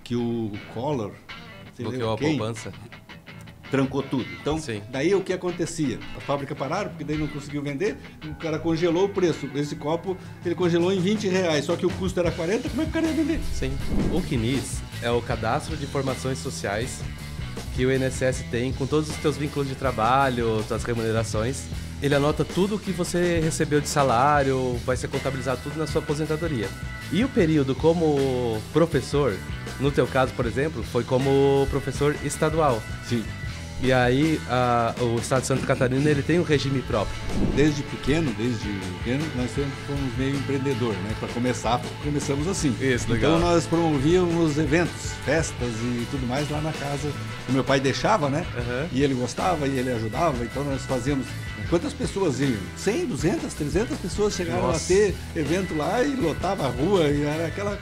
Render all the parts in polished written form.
que o Collor, bloqueou a poupança. Trancou tudo. Então, Sim. daí o que acontecia? A fábrica pararam, porque daí não conseguiu vender, o cara congelou o preço. Esse copo, ele congelou em R$20, só que o custo era 40, como é que o cara ia vender? Sim. O CNIS é o Cadastro de Informações Sociais que o INSS tem com todos os teus vínculos de trabalho, tuas remunerações. Ele anota tudo o que você recebeu de salário, vai ser contabilizado tudo na sua aposentadoria. E o período como professor, no teu caso, por exemplo, foi como professor estadual. Sim. E aí, o estado de Santa Catarina, ele tem um regime próprio. Desde pequeno, nós sempre fomos meio empreendedor, né? Para começar, começamos assim. Isso, legal. Então nós promovíamos eventos, festas e tudo mais lá na casa. O meu pai deixava, né? Uhum. E ele gostava e ele ajudava, então nós fazíamos... Quantas pessoas iam? 100, 200, 300 pessoas chegaram a ter evento lá e lotava a rua e era aquela...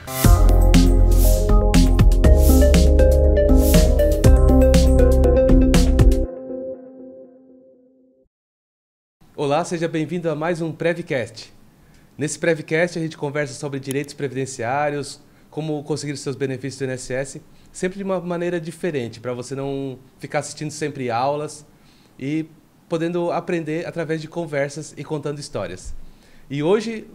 Olá, seja bem-vindo a mais um Prevcast. Nesse Prevcast a gente conversa sobre direitos previdenciários, como conseguir os seus benefícios do INSS, sempre de uma maneira diferente, para você não ficar assistindo sempre aulas e podendo aprender através de conversas e contando histórias. E hoje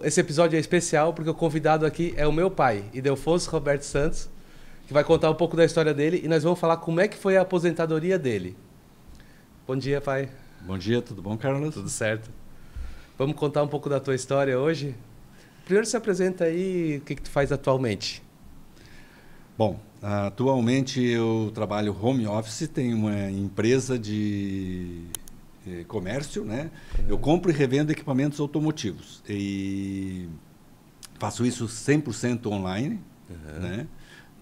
esse episódio é especial porque o convidado aqui é o meu pai, Ildefonso Roberto Santos, que vai contar um pouco da história dele e nós vamos falar como é que foi a aposentadoria dele. Bom dia, pai. Bom dia, tudo bom, Carlos? Tudo certo. Vamos contar um pouco da tua história hoje? Primeiro se apresenta aí, o que tu faz atualmente? Bom, atualmente eu trabalho home office, tenho uma empresa de comércio, né? Uhum. Eu compro e revendo equipamentos automotivos e faço isso 100% online, né?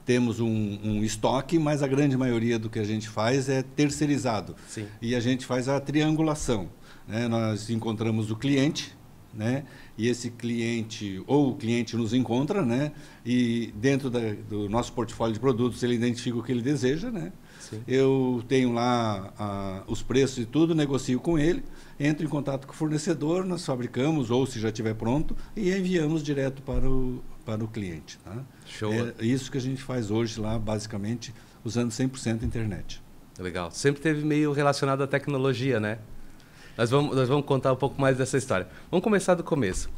Temos um estoque, mas a grande maioria do que a gente faz é terceirizado. Sim. E a gente faz a triangulação, né? Nós encontramos o cliente, né? E esse cliente, ou o cliente nos encontra, né? E dentro do nosso portfólio de produtos, ele identifica o que ele deseja, né? Sim. Eu tenho lá os preços e tudo, negocio com ele, entro em contato com o fornecedor, nós fabricamos, ou se já estiver pronto, e enviamos direto para o cliente. Tá? Show. É isso que a gente faz hoje lá, basicamente, usando 100% internet. Legal. Sempre teve meio relacionado à tecnologia, né? Nós vamos contar um pouco mais dessa história. Vamos começar do começo.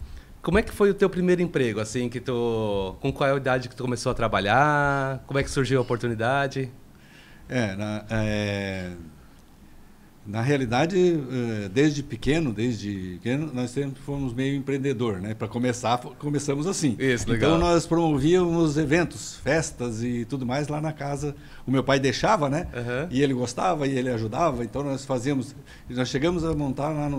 Como é que foi o teu primeiro emprego, assim, com qual é a idade que tu começou a trabalhar? Como é que surgiu a oportunidade? Na realidade, desde pequeno, nós sempre fomos meio empreendedor, né? Para começar, começamos assim. Isso, legal. Então nós promovíamos eventos, festas e tudo mais lá na casa. O meu pai deixava, né? Uhum. E ele gostava e ele ajudava. Então nós chegamos a montar lá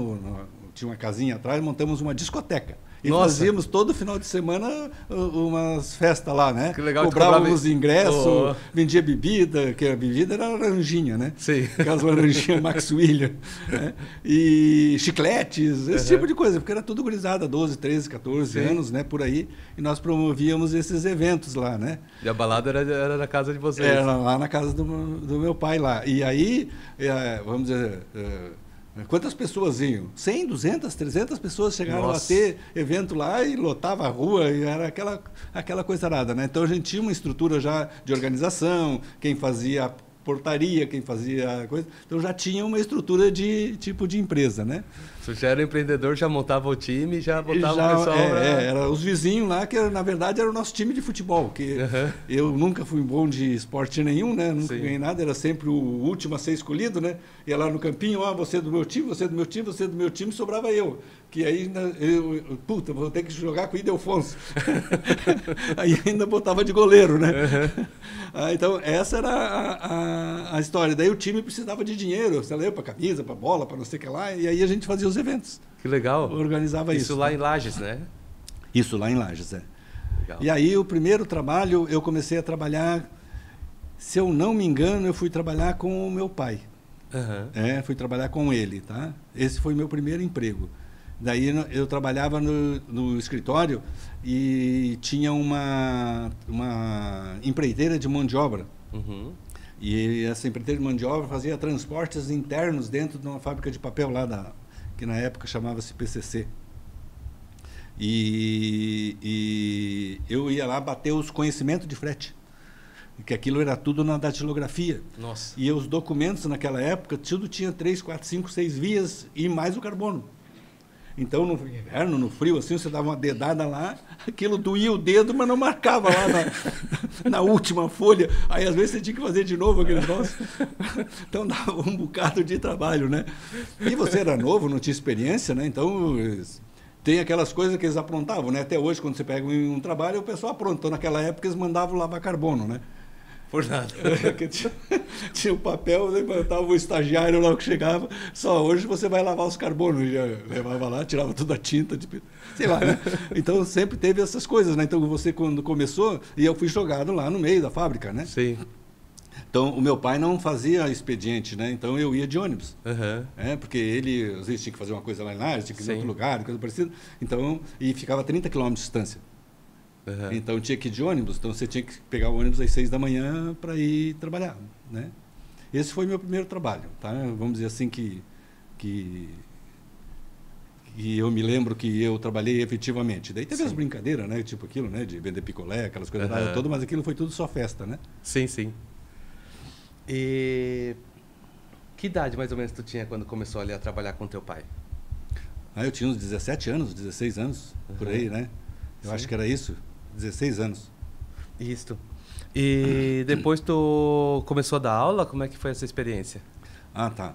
tinha uma casinha atrás, montamos uma discoteca. E fazíamos todo final de semana umas festas lá, né? Que legal. Cobrávamos ingresso, vendia bebida, que a bebida era laranjinha, né? Sim. Aquelas laranjinhas Max William, né? E chicletes, esse tipo de coisa, porque era tudo gurizada, 12, 13, 14 anos, né? Por aí. E nós promovíamos esses eventos lá, né? E a balada era na casa de vocês? Era lá na casa do meu pai lá. E aí, vamos dizer... Quantas pessoas iam? 100, 200, 300 pessoas chegaram a ter evento lá e lotava a rua e era aquela coisa arada, né? Então a gente tinha uma estrutura já de organização, quem fazia a portaria, quem fazia a coisa. Então já tinha uma estrutura de tipo de empresa, né? Você já era empreendedor, já montava o time, já botava o pessoal... Era os vizinhos lá, que na verdade era o nosso time de futebol, que eu nunca fui bom de esporte nenhum, né? Nunca ganhei nada, era sempre o último a ser escolhido, né? Ia lá no campinho, você é do meu time, você é do meu time, você é do meu time, sobrava eu. Que aí, vou ter que jogar com o Ildefonso. Aí ainda botava de goleiro, né? Então, essa era a história. Daí o time precisava de dinheiro, para camisa, para bola, para não sei o que lá, e aí a gente fazia os eventos. Que legal. Organizava isso. Isso lá em Lages, né? Isso lá em Lages, Legal. E aí o primeiro trabalho, eu comecei a trabalhar, se eu não me engano, eu fui trabalhar com o meu pai. Fui trabalhar com ele, tá? Esse foi meu primeiro emprego. Daí eu trabalhava no escritório e tinha uma empreiteira de mão de obra. E essa empreiteira de mão de obra fazia transportes internos dentro de uma fábrica de papel lá, que na época chamava-se PCC. E eu ia lá bater os conhecimentos de frete. que aquilo era tudo na datilografia. Nossa. E os documentos naquela época, tudo tinha 3, 4, 5, 6 vias e mais o carbono. Então, no inverno, no frio, assim, você dava uma dedada lá, aquilo doía o dedo, mas não marcava lá na última folha. Aí, às vezes, você tinha que fazer de novo aquele negócio. Então, dava um bocado de trabalho, né? E você era novo, não tinha experiência, né? Então, tem aquelas coisas que eles aprontavam, né? Até hoje, quando você pega um trabalho, o pessoal apronta. Então, naquela época, eles mandavam lavar carbono, né? Por nada. Tinha o papel, levantava o estagiário lá que chegava, só hoje você vai lavar os carbonos. Já levava lá, tirava toda a tinta, tipo, sei lá, né? Então sempre teve essas coisas, né? Então você, quando começou, e eu fui jogado lá no meio da fábrica, né? Sim. Então o meu pai não fazia expediente, né? Então eu ia de ônibus. Uhum. Porque ele, às vezes, tinha que fazer uma coisa lá em Lages, tinha que ir em outro lugar, coisa parecida. Então, e ficava 30 quilômetros de distância. Uhum. Então tinha que ir de ônibus, então você tinha que pegar o ônibus às 6 da manhã para ir trabalhar, né? Esse foi meu primeiro trabalho, tá? Vamos dizer assim que eu me lembro que eu trabalhei efetivamente. Daí teve as brincadeiras, né? Tipo aquilo, né? De vender picolé, aquelas coisas lá todas, mas aquilo foi tudo só festa, né? Sim, sim. E que idade mais ou menos tu tinha quando começou ali a trabalhar com teu pai? Eu tinha uns 17 anos, 16 anos, por aí, né? Eu acho que era isso. 16 anos. Isso. E depois tu começou a dar aula? Como é que foi essa experiência? Tá.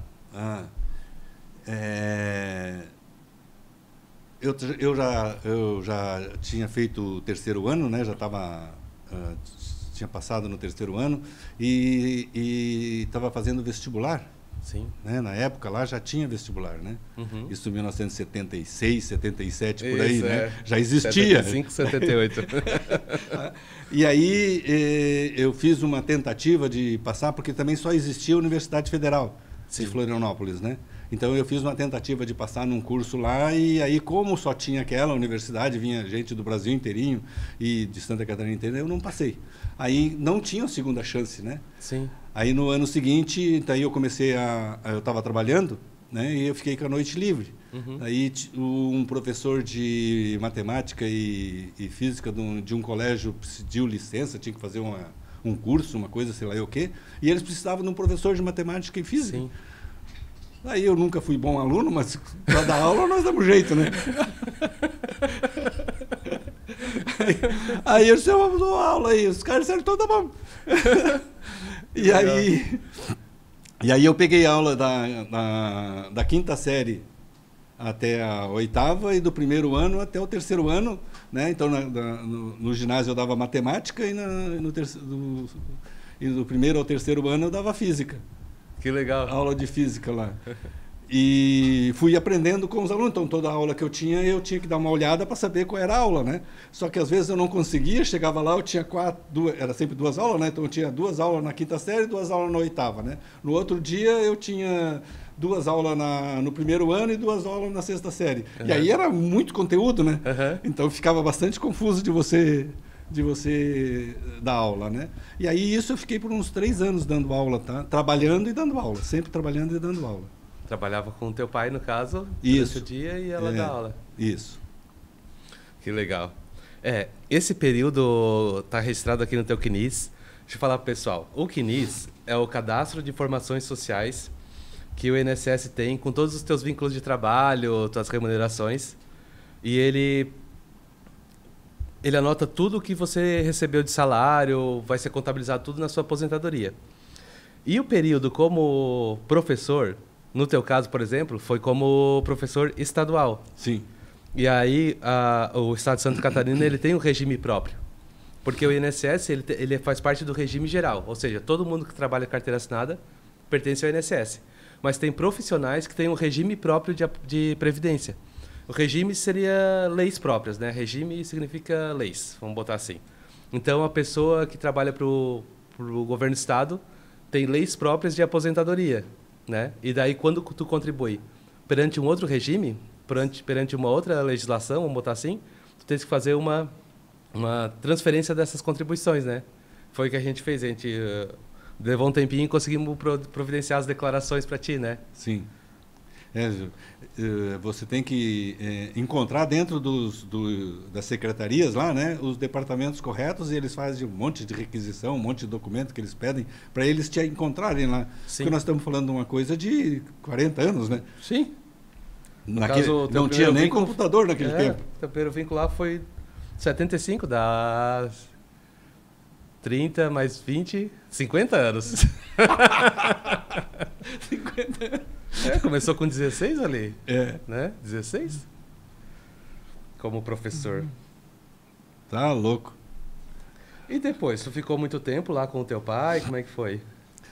Eu já tinha feito o terceiro ano, né? Já tinha passado no terceiro ano e estava fazendo vestibular. Sim. Né? Na época lá já tinha vestibular, né? Uhum. Isso em 1976, 77, por aí, né? Já existia. 75, 78. E aí eu fiz uma tentativa de passar, porque também só existia a Universidade Federal de Florianópolis, né? Então eu fiz uma tentativa de passar num curso lá e aí, como só tinha aquela universidade, vinha gente do Brasil inteirinho e de Santa Catarina inteira, eu não passei. Aí não tinha a segunda chance, né? Sim. Aí no ano seguinte, daí eu comecei eu estava trabalhando, né? E eu fiquei com a noite livre. Uhum. Aí um professor de matemática e física de um colégio pediu licença, tinha que fazer um curso, uma coisa, sei lá o quê, e eles precisavam de um professor de matemática e física. Sim. Aí eu nunca fui bom aluno, mas para dar aula nós damos jeito, né? Aí eu disse, vamos dar aula aí. Os caras disseram, então tá bom. E aí eu peguei aula da quinta série até a oitava e do primeiro ano até o terceiro ano, né? Então no ginásio eu dava matemática e do primeiro ao terceiro ano eu dava física. Que legal. Aula de física lá. E fui aprendendo com os alunos. Então, toda aula que eu tinha que dar uma olhada para saber qual era a aula, né? Só que às vezes eu não conseguia, chegava lá, eu tinha era sempre 2 aulas, né? Então eu tinha 2 aulas na quinta série e 2 aulas na oitava, né? No outro dia eu tinha 2 aulas no primeiro ano e 2 aulas na sexta série. Uhum. E aí era muito conteúdo, né? Uhum. Então ficava bastante confuso de você dar aula, né? E aí isso eu fiquei por uns 3 anos dando aula, tá? Trabalhando e dando aula, sempre trabalhando e dando aula. Trabalhava com o teu pai, no caso, durante o dia e ela dá aula. Isso. Que legal. Esse período está registrado aqui no teu CNIS. Deixa eu falar pro pessoal. O CNIS é o Cadastro de Informações Sociais que o INSS tem com todos os teus vínculos de trabalho, tuas remunerações. E ele anota tudo o que você recebeu de salário, vai ser contabilizado tudo na sua aposentadoria. E o período como professor, no teu caso, por exemplo, foi como professor estadual. Sim. E aí o Estado de Santa Catarina ele tem um regime próprio. Porque o INSS ele faz parte do regime geral. Ou seja, todo mundo que trabalha carteira assinada pertence ao INSS. Mas tem profissionais que têm um regime próprio de previdência. O regime seria leis próprias, né? Regime significa leis, vamos botar assim. Então, a pessoa que trabalha para o governo do estado tem leis próprias de aposentadoria, né? E daí, quando tu contribui perante um outro regime, perante uma outra legislação, vamos botar assim, tu tens que fazer uma transferência dessas contribuições, né? Foi o que a gente fez, a gente levou um tempinho e conseguimos providenciar as declarações para ti, né? Sim. Você tem que encontrar dentro das secretarias lá, né, os departamentos corretos, e eles fazem um monte de requisição, um monte de documento que eles pedem para eles te encontrarem lá. Sim. Porque nós estamos falando de uma coisa de 40 anos, né? Sim. Não tinha nem computador naquele tempo. O teu primeiro vínculo lá foi 75, dá 30 mais 20, 50 anos. 50 anos. Começou com 16 ali, É. né? 16? Como professor. Tá louco. E depois, tu ficou muito tempo lá com o teu pai? Como é que foi?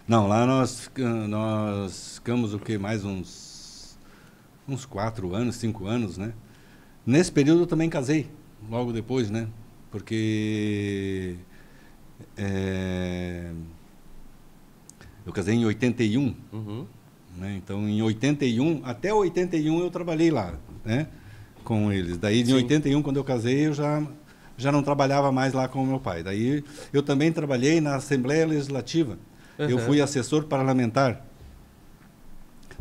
Não, lá nós ficamos o quê? Mais uns 4 anos, 5 anos, né? Nesse período eu também casei, logo depois, né? Porque eu casei em 81. Uhum. Né? Então, em 81, até 81 eu trabalhei lá, né? Com eles. Daí, em 81, quando eu casei, eu já não trabalhava mais lá com o meu pai. Daí, eu também trabalhei na Assembleia Legislativa. Uhum. Eu fui assessor parlamentar.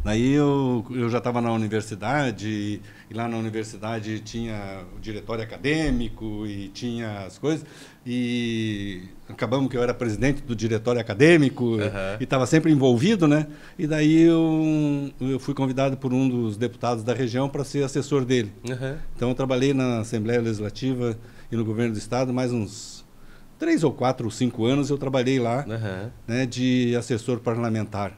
Daí, eu já estava na universidade, e lá na universidade tinha o diretório acadêmico e tinha as coisas. E acabamos que eu era presidente do diretório acadêmico e estava sempre envolvido, né? E daí eu fui convidado por um dos deputados da região para ser assessor dele. Uhum. Então eu trabalhei na Assembleia Legislativa e no governo do estado mais uns 3 ou 4 ou 5 anos eu trabalhei lá, né, de assessor parlamentar.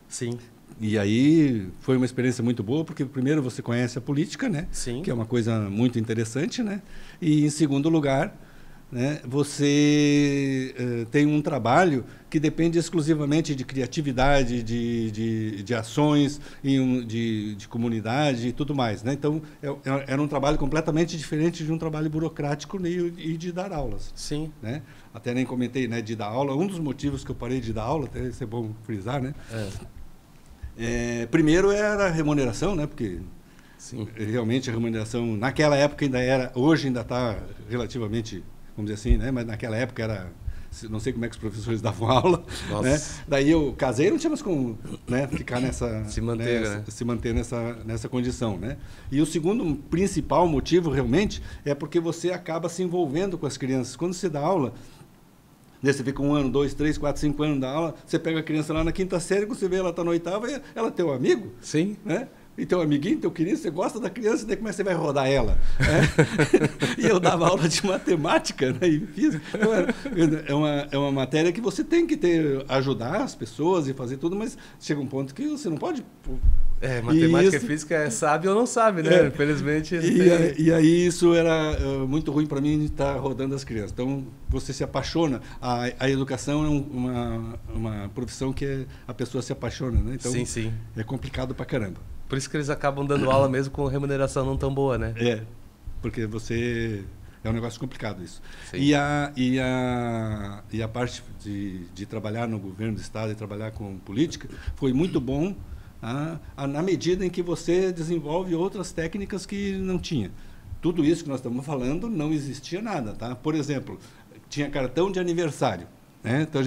Sim. E aí foi uma experiência muito boa, porque primeiro você conhece a política, né? Sim. Que é uma coisa muito interessante, né? E em segundo lugar, né, você tem um trabalho que depende exclusivamente de criatividade, de ações, de comunidade e tudo mais, né? Então, era um trabalho completamente diferente de um trabalho burocrático e de dar aulas. Sim. Né? Até nem comentei, né, de dar aula. Um dos motivos que eu parei de dar aula, até isso é bom frisar, né? Primeiro era a remuneração, né? Porque realmente a remuneração naquela época ainda era, hoje ainda está relativamente, vamos dizer assim, né? Mas naquela época era, não sei como é que os professores davam aula, né? Daí eu casei e não tinha mais como, né, ficar nessa se manter, né? Se manter nessa condição, né? E o segundo principal motivo realmente é porque você acaba se envolvendo com as crianças. Quando você dá aula, você fica 1 ano, 2, 3, 4, 5 anos da aula, você pega a criança lá na 5ª série, você vê ela está na 8ª, ela é teu amigo. Sim. Né? E teu amiguinho, teu querido, você gosta da criança, daí como é que você vai rodar ela? E eu dava aula de matemática, né, e física. Então, é uma matéria que você tem que ajudar as pessoas e fazer tudo, mas chega um ponto que você não pode... matemática e física sabe ou não sabe, né? Infelizmente. E aí isso era muito ruim para mim, estar rodando as crianças. Então, você se apaixona. A educação é uma profissão que a pessoa se apaixona, né? Então, sim. É complicado pra caramba. Por isso que eles acabam dando aula mesmo com remuneração não tão boa, né? Porque você... É um negócio complicado isso. Sim. E a parte de trabalhar no governo do estado e trabalhar com política foi muito bom, na medida em que você desenvolve outras técnicas que não tinha. Tudo isso que nós estamos falando não existia nada, tá? Por exemplo, tinha cartão de aniversário, né? Então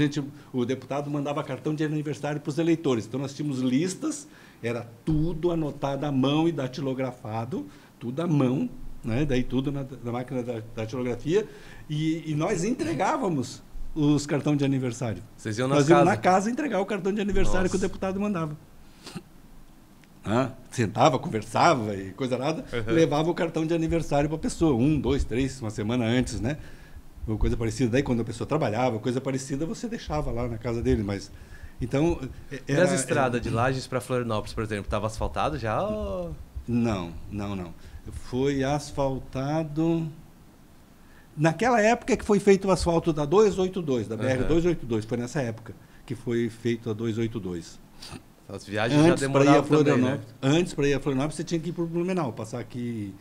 o deputado mandava cartão de aniversário para os eleitores. Então nós tínhamos listas, era tudo anotado à mão e datilografado, tudo à mão, né? Daí tudo na máquina da datilografia, e nós entregávamos os cartões de aniversário. Vocês iam nós íamos na casa entregar o cartão de aniversário que o deputado mandava. Sentava, conversava e coisa nada, levava o cartão de aniversário para a pessoa, 1, 2, 3, uma semana antes, né? Ou coisa parecida. Daí, quando a pessoa trabalhava, coisa parecida, você deixava lá na casa dele, mas... Então... E as estradas de Lages para Florianópolis, por exemplo, estava asfaltado já? Ou... Não. Foi asfaltado... Naquela época que foi feito o asfalto da 282, da BR-282, foi nessa época que foi feito a 282. As viagens já demoravam também, né? Antes, para ir a Florianópolis, você tinha que ir para o Blumenau, passar aqui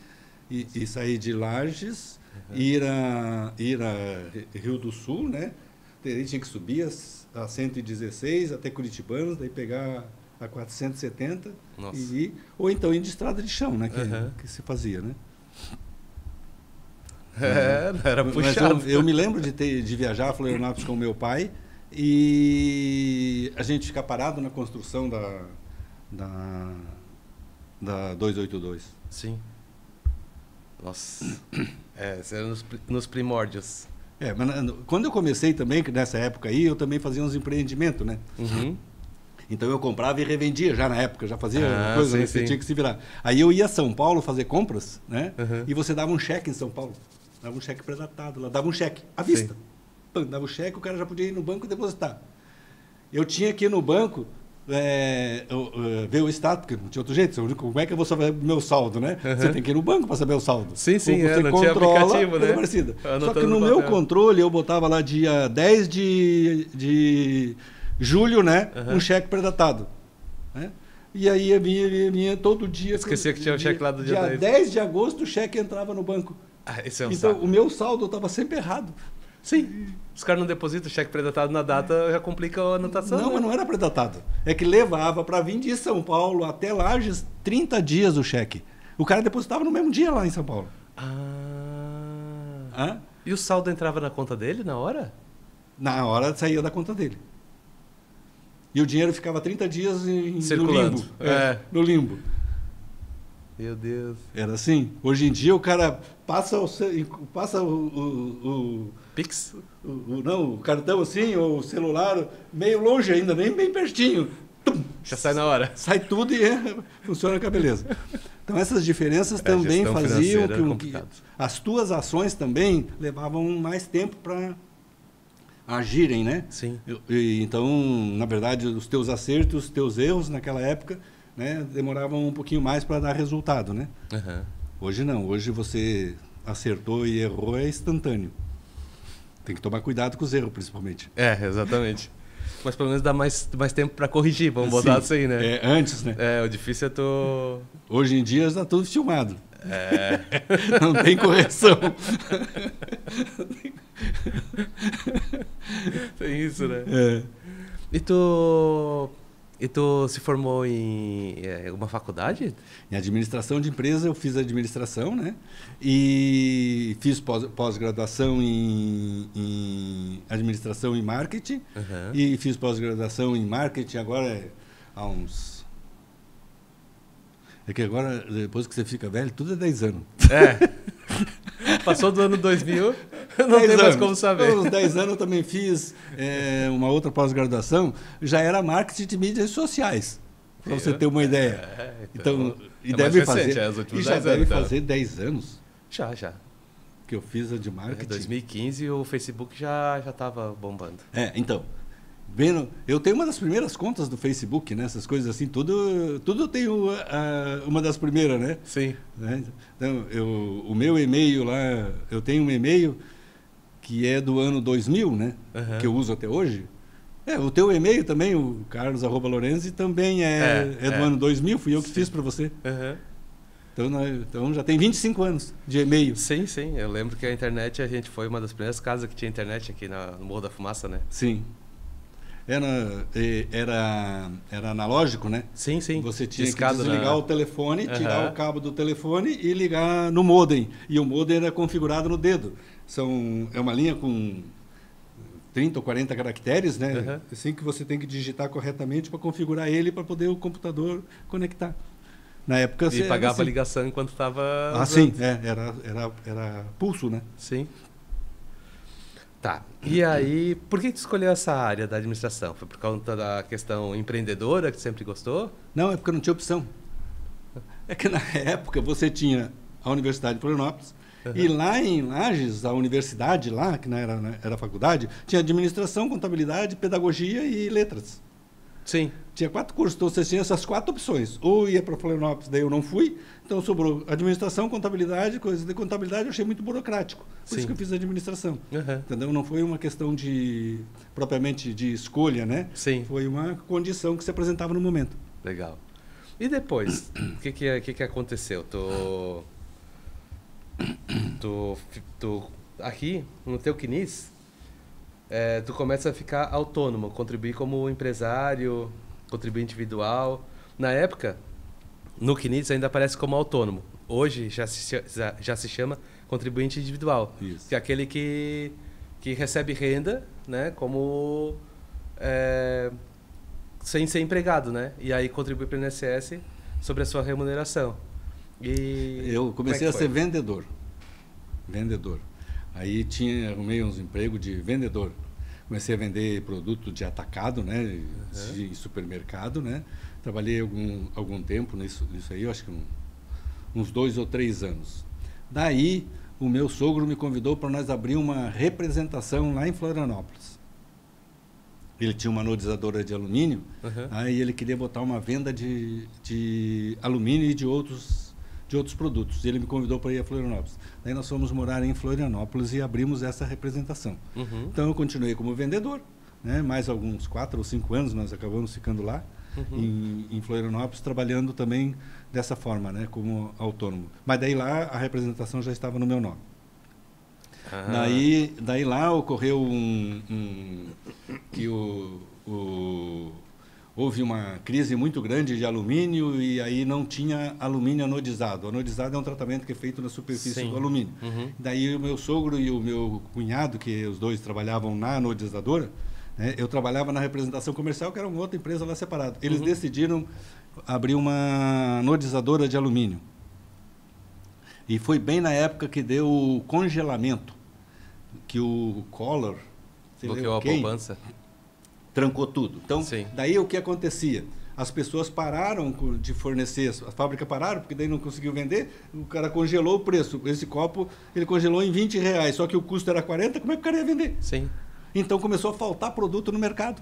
e sair de Lages, ir a Rio do Sul, né? Aí tinha que subir a 116 até Curitibanos, daí pegar a 470 e ir, ou então ir de estrada de chão, né? Que se fazia, né? Era puxado. Mas eu me lembro de viajar a Florianópolis com o meu pai e a gente ficar parado na construção da 282. Sim. Nossa. Isso era nos primórdios. Mas quando eu comecei também, nessa época aí, eu também fazia uns empreendimentos, né? Uhum. Então eu comprava e revendia já na época, já fazia coisa, sim, né? Você tinha que se virar. Aí eu ia a São Paulo fazer compras, né? Uhum. E você dava um cheque em São Paulo. Dava um cheque predatado lá, dava um cheque à vista. Pã, dava o cheque, o cara já podia ir no banco e depositar. Eu tinha que ir no banco ver o status, porque não tinha outro jeito. Como é que eu vou saber meu saldo, né? Uhum. Você tem que ir no banco para saber o saldo. Sim, você não tinha aplicativo, né? Parecida. Só que no meu controle, eu botava lá dia 10 de julho, né? Uhum. Um cheque predatado. Né? E aí vinha todo dia. Esquecia que tinha o cheque lá do dia 10 de agosto, o cheque entrava no banco. Esse é um então, saco. o meu saldo estava sempre errado. Sim. Os caras não depositam o cheque predatado na data, já complica a anotação. Não, mas não era predatado. É que levava para vir de São Paulo até Lages 30 dias o cheque. O cara depositava no mesmo dia lá em São Paulo. E o saldo entrava na conta dele na hora? Na hora saía da conta dele. E o dinheiro ficava 30 dias circulando. No limbo. No limbo. Meu Deus. Era assim. Hoje em dia o cara passa o Pix? O cartão assim, ou o celular, meio longe ainda, nem bem pertinho. Tum, já sai na hora. Sai tudo e funciona com a beleza. Então essas diferenças também faziam que as tuas ações também levavam mais tempo para agirem, né? Sim. Então, na verdade, os teus acertos, os teus erros naquela época, né, demoravam um pouquinho mais para dar resultado, né? Uhum. Hoje não. Hoje você acertou e errou é instantâneo. Tem que tomar cuidado com os erros, principalmente. Exatamente. Mas pelo menos dá mais tempo para corrigir, vamos botar assim, né? Antes, né? O difícil é Hoje em dia está tudo filmado. Não tem correção. Tem isso, né? E tu se formou em uma faculdade? Em administração de empresa, eu fiz administração, né? E fiz pós-graduação em administração e marketing. Uhum. E fiz pós-graduação em marketing agora há uns... É que agora, depois que você fica velho, tudo é 10 anos. Passou do ano 2000, não tem mais como saber. Então, uns 10 anos eu também fiz uma outra pós-graduação, já era marketing de mídias sociais, para você ter uma ideia. Então, e deve fazer. E já deve fazer 10 anos. Já. Que eu fiz a de marketing. Em 2015 o Facebook já estava bombando. Então. Eu tenho uma das primeiras contas do Facebook, né? Essas coisas assim, tudo eu tenho uma das primeiras, né? Sim. Então, o meu e-mail lá, eu tenho um e-mail que é do ano 2000, né? Uhum. Que eu uso até hoje. O teu e-mail também, o carlos@lorenzi, também é do ano 2000, fui eu que fiz para você. Uhum. Então já tem 25 anos de e-mail. Sim. Eu lembro que a internet, a gente foi uma das primeiras casas que tinha internet aqui no Morro da Fumaça, né? Sim. Era analógico, né? Sim. Você tinha que desligar o telefone, tirar o cabo do telefone e ligar no modem. E o modem era configurado no dedo. É uma linha com 30 ou 40 caracteres, né? Uhum. Assim que você tem que digitar corretamente para configurar ele para poder o computador conectar. Na época E pagava assim. a ligação enquanto estava... sim. Era pulso, né? Sim. Tá. E aí, por que tu escolheu essa área da administração? Foi por conta da questão empreendedora que tu sempre gostou? Não, é porque não tinha opção. É que na época você tinha a Universidade de Florianópolis e lá em Lages, a universidade lá, que não era faculdade, tinha administração, contabilidade, pedagogia e letras. Sim. Tinha 4 cursos, então você tinha essas 4 opções. Ou ia para Florianópolis, daí eu não fui, então sobrou administração, contabilidade, coisas de contabilidade eu achei muito burocrático. Por isso que eu fiz administração. Uhum. Entendeu? Não foi uma questão propriamente de escolha, né? Sim. Foi uma condição que se apresentava no momento. Legal. E depois, o que aconteceu? Tu aqui, no teu CNIS, tu começa a ficar autônomo, contribuir como empresário, contribuir individual. Na época, no CNIS ainda aparece como autônomo. Hoje já se chama contribuinte individual. Isso. Que é aquele que recebe renda, né, como sem ser empregado, né? E aí contribui para o INSS sobre a sua remuneração. E eu comecei a ser vendedor. Aí arrumei uns empregos de vendedor. Comecei a vender produto de atacado, né? De supermercado, né? Trabalhei algum tempo nisso aí, eu acho que uns 2 ou 3 anos. Daí, o meu sogro me convidou para nós abrir uma representação lá em Florianópolis. Ele tinha uma anodizadora de alumínio, aí ele queria botar uma venda de alumínio e de outros produtos. E ele me convidou para ir a Florianópolis. Daí nós fomos morar em Florianópolis e abrimos essa representação. Então eu continuei como vendedor, né? Mais alguns 4 ou 5 anos nós acabamos ficando lá em Florianópolis, trabalhando também dessa forma, né? Como autônomo. Mas daí lá a representação já estava no meu nome. Daí lá ocorreu que houve uma crise muito grande de alumínio e aí não tinha alumínio anodizado. O anodizado é um tratamento que é feito na superfície do alumínio. Daí o meu sogro e o meu cunhado, que os dois trabalhavam na anodizadora, né, eu trabalhava na representação comercial, que era uma outra empresa lá separada. Eles decidiram abrir uma anodizadora de alumínio. E foi bem na época que deu o congelamento, que o Collor bloqueou a poupança. Trancou tudo. Então, daí o que acontecia? As pessoas pararam de fornecer, as fábricas pararam, porque daí não conseguiu vender, o cara congelou o preço. Esse copo, ele congelou em R$20, só que o custo era 40, como é que o cara ia vender? Sim. Então começou a faltar produto no mercado.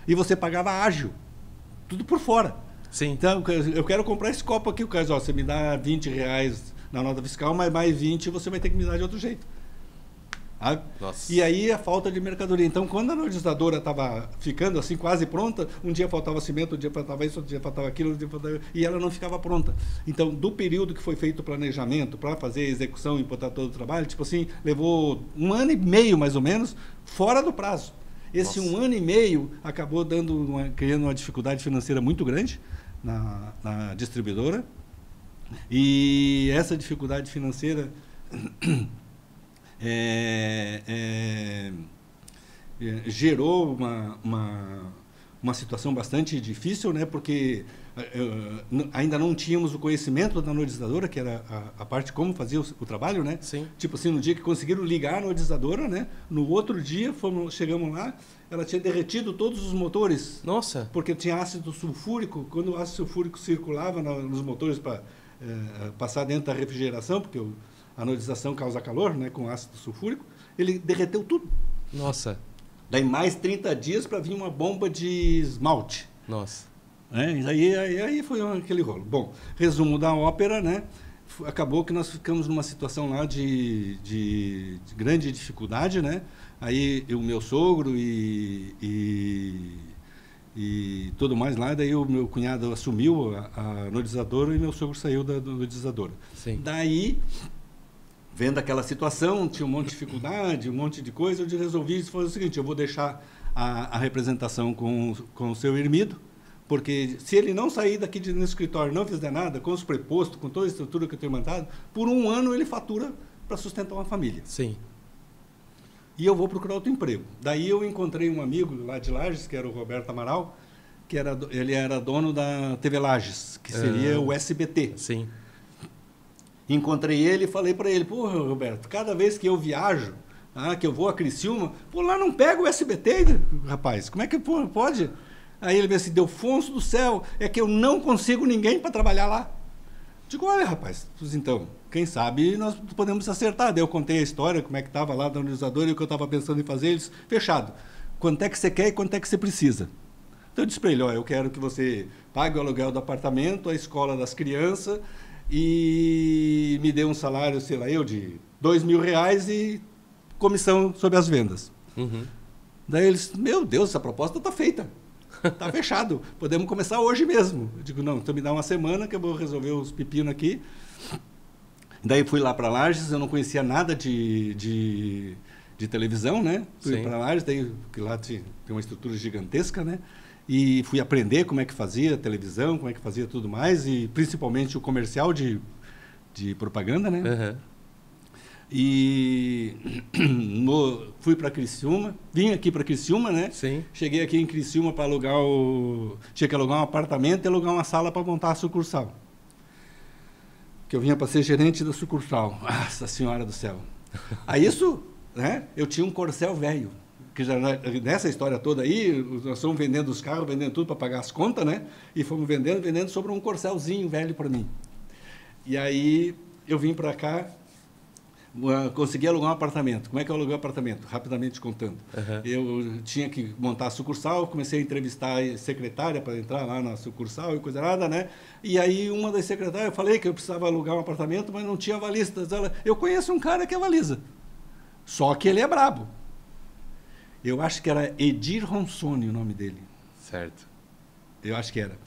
E você pagava ágil, tudo por fora. Sim. Então, eu quero comprar esse copo aqui, o cara diz, ó, você me dá R$20 na nota fiscal, mas mais 20 você vai ter que me dar de outro jeito. E aí a falta de mercadoria. Então, quando a anodizadora estava ficando assim quase pronta, um dia faltava cimento, um dia faltava isso, outro dia faltava aquilo, e ela não ficava pronta. Então, do período que foi feito o planejamento para fazer a execução e botar todo o trabalho, tipo assim, levou 1 ano e meio mais ou menos, fora do prazo. Esse 1 ano e meio acabou criando uma dificuldade financeira muito grande na distribuidora, e essa dificuldade financeira gerou uma situação bastante difícil, né? Porque ainda não tínhamos o conhecimento da anodizadora, que era a parte como fazia o trabalho, né? Sim. Tipo assim, no dia que conseguiram ligar a anodizadora, né? No outro dia chegamos lá, ela tinha derretido todos os motores. Nossa! Porque tinha ácido sulfúrico. Quando o ácido sulfúrico circulava nos motores para passar dentro da refrigeração, porque a anodização causa calor, né, com ácido sulfúrico, ele derreteu tudo. Nossa. Daí mais 30 dias para vir uma bomba de esmalte. Nossa. Aí foi aquele rolo. Bom, resumo da ópera, né? Acabou que nós ficamos numa situação lá de grande dificuldade, né? Aí o meu sogro e tudo mais lá, daí o meu cunhado assumiu a anodizadora e meu sogro saiu da anodizadora. Sim. Daí, vendo aquela situação, tinha um monte de dificuldade, um monte de coisa, eu resolvi fazer o seguinte, eu vou deixar a representação com o seu Hermido, porque se ele não sair daqui no escritório, não fizer nada, com os prepostos, com toda a estrutura que eu tenho montado, por 1 ano ele fatura para sustentar uma família. Sim. E eu vou procurar outro emprego. Daí eu encontrei um amigo lá de Lages, que era o Roberto Amaral, ele era dono da TV Lages, que seria o SBT. Sim. Encontrei ele e falei para ele, pô, Roberto, cada vez que eu viajo, que eu vou a Criciúma, pô, lá não pega o SBT, rapaz, como é que pode? Aí ele disse assim, Delfonso do céu, é que eu não consigo ninguém para trabalhar lá. Digo, olha, rapaz, então, quem sabe nós podemos acertar. Daí eu contei a história, como é que estava lá da anodizadora e o que eu estava pensando em fazer, eles, fechado. Quanto é que você quer e quanto é que você precisa? Então eu disse para ele, ó, eu quero que você pague o aluguel do apartamento, a escola das crianças, e me dê um salário, sei lá, de R$2.000 e comissão sobre as vendas. Daí eles, meu Deus, essa proposta está feita, está fechado, podemos começar hoje mesmo. Eu digo, não, então me dá uma semana que eu vou resolver os pepinos aqui. Daí fui lá para Lages, eu não conhecia nada de televisão, né? Fui para Lages, daí, porque lá tem uma estrutura gigantesca, né? E fui aprender como é que fazia televisão, como é que fazia tudo mais, e principalmente o comercial de propaganda, né? E fui para Criciúma, vim aqui para Criciúma, né? Sim. Cheguei aqui em Criciúma para alugar tinha que alugar um apartamento e alugar uma sala para montar a sucursal. Que eu vinha para ser gerente da sucursal. Nossa Senhora do céu. Aí isso, né? Eu tinha um Corcel velho. Que já nessa história toda aí, nós fomos vendendo os carros, vendendo tudo para pagar as contas, né? E fomos vendendo sobre um Corcelzinho velho para mim. E aí eu vim para cá, consegui alugar um apartamento. Como é que eu aluguei um apartamento? Rapidamente contando. Eu tinha que montar a sucursal, comecei a entrevistar a secretária para entrar lá na sucursal e coisa nada, né? E aí uma das secretárias, eu falei que eu precisava alugar um apartamento, mas não tinha avalistas. Eu conheço um cara que avaliza, só que ele é brabo. Eu acho que era Edir Ronsoni o nome dele. Certo. Eu acho que era.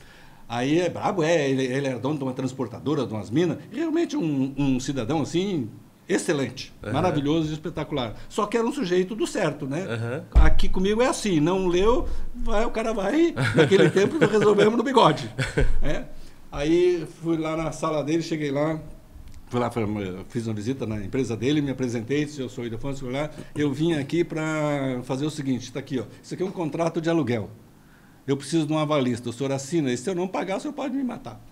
Aí é brabo, ele era dono de uma transportadora, de umas minas, realmente um cidadão assim, excelente, maravilhoso e espetacular. Só que era um sujeito do certo, né? Aqui comigo é assim, não leu, o cara vai, naquele tempo resolvemos no bigode. Aí fui lá na sala dele, cheguei lá, fiz uma visita na empresa dele, me apresentei, disse, eu sou o Ildefonso, fui lá, eu vim aqui para fazer o seguinte, está aqui, ó, isso aqui é um contrato de aluguel. Eu preciso de um avalista, o senhor assina, e se eu não pagar, o senhor pode me matar.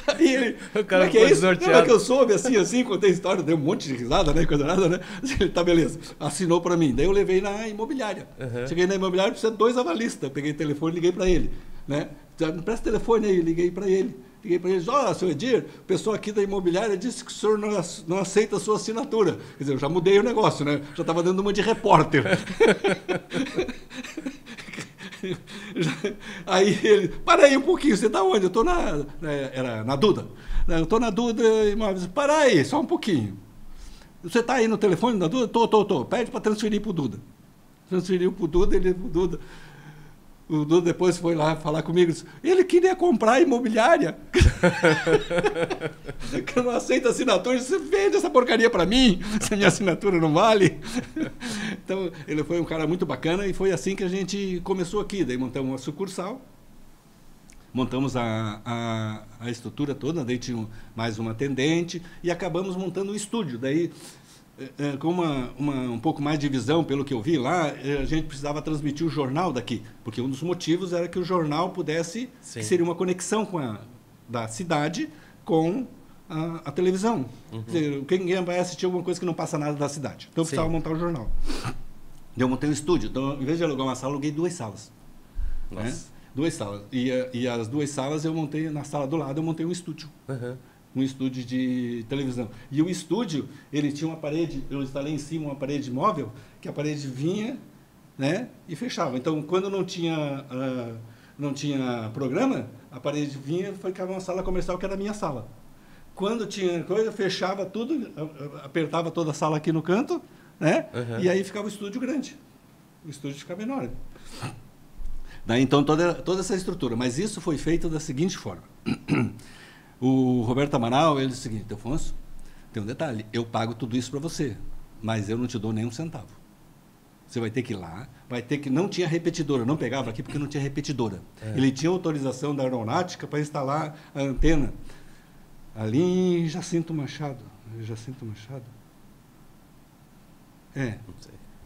Aí ele, o cara que é isso? Não, é que eu soube, assim, contei a história, deu um monte de risada, né, coisa nada, né? Ele, tá, beleza, assinou para mim. Daí eu levei na imobiliária. Cheguei na imobiliária, precisa de 2 avalistas. Peguei o telefone e liguei para ele, né? Me presta o telefone aí, liguei para ele. Liguei para ele, seu Edir, o pessoal aqui da imobiliária disse que o senhor não aceita a sua assinatura. Quer dizer, eu já mudei o negócio, né? Já estava dando uma de repórter. Aí ele, para aí um pouquinho, você está onde? Eu estou era na Duda. Eu estou na Duda, para aí, só um pouquinho. Você está aí no telefone da Duda? Estou. Pede para transferir para o Duda. Transferiu para o Duda, o Duda depois foi lá falar comigo, disse, ele queria comprar a imobiliária. Que eu não aceito assinatura, você vende essa porcaria para mim, se a minha assinatura não vale. Então, ele foi um cara muito bacana e foi assim que a gente começou aqui. Daí montamos uma sucursal, montamos a estrutura toda, daí tinha mais uma atendente e acabamos montando um estúdio. Daí, com um pouco mais de visão, pelo que eu vi lá, a gente precisava transmitir o jornal daqui, porque um dos motivos era que o jornal pudesse, que seria uma conexão da cidade com a televisão. Quer dizer, quem vai assistir alguma coisa que não passa nada da cidade. Então eu precisava montar o jornal. Eu montei um estúdio, então em vez de alugar uma sala, eu aluguei 2 salas. Né? 2 salas. E as 2 salas eu montei, na sala do lado eu montei um estúdio. Um estúdio de televisão. E o estúdio, ele tinha uma parede, eu instalei em cima uma parede móvel, que a parede vinha, né, e fechava. Então, quando não tinha programa, a parede vinha e ficava uma sala comercial, que era a minha sala. Quando tinha coisa, fechava tudo, apertava toda a sala aqui no canto, né, e aí ficava o estúdio grande. O estúdio ficava enorme. Daí, então, toda essa estrutura. Mas isso foi feito da seguinte forma. O Roberto Amaral, ele disse o seguinte, Ildefonso, tem um detalhe, eu pago tudo isso para você, mas eu não te dou nem um centavo. Você vai ter que ir lá, não tinha repetidora, não pegava aqui porque não tinha repetidora. Ele tinha autorização da aeronáutica para instalar a antena ali em Jacinto Machado.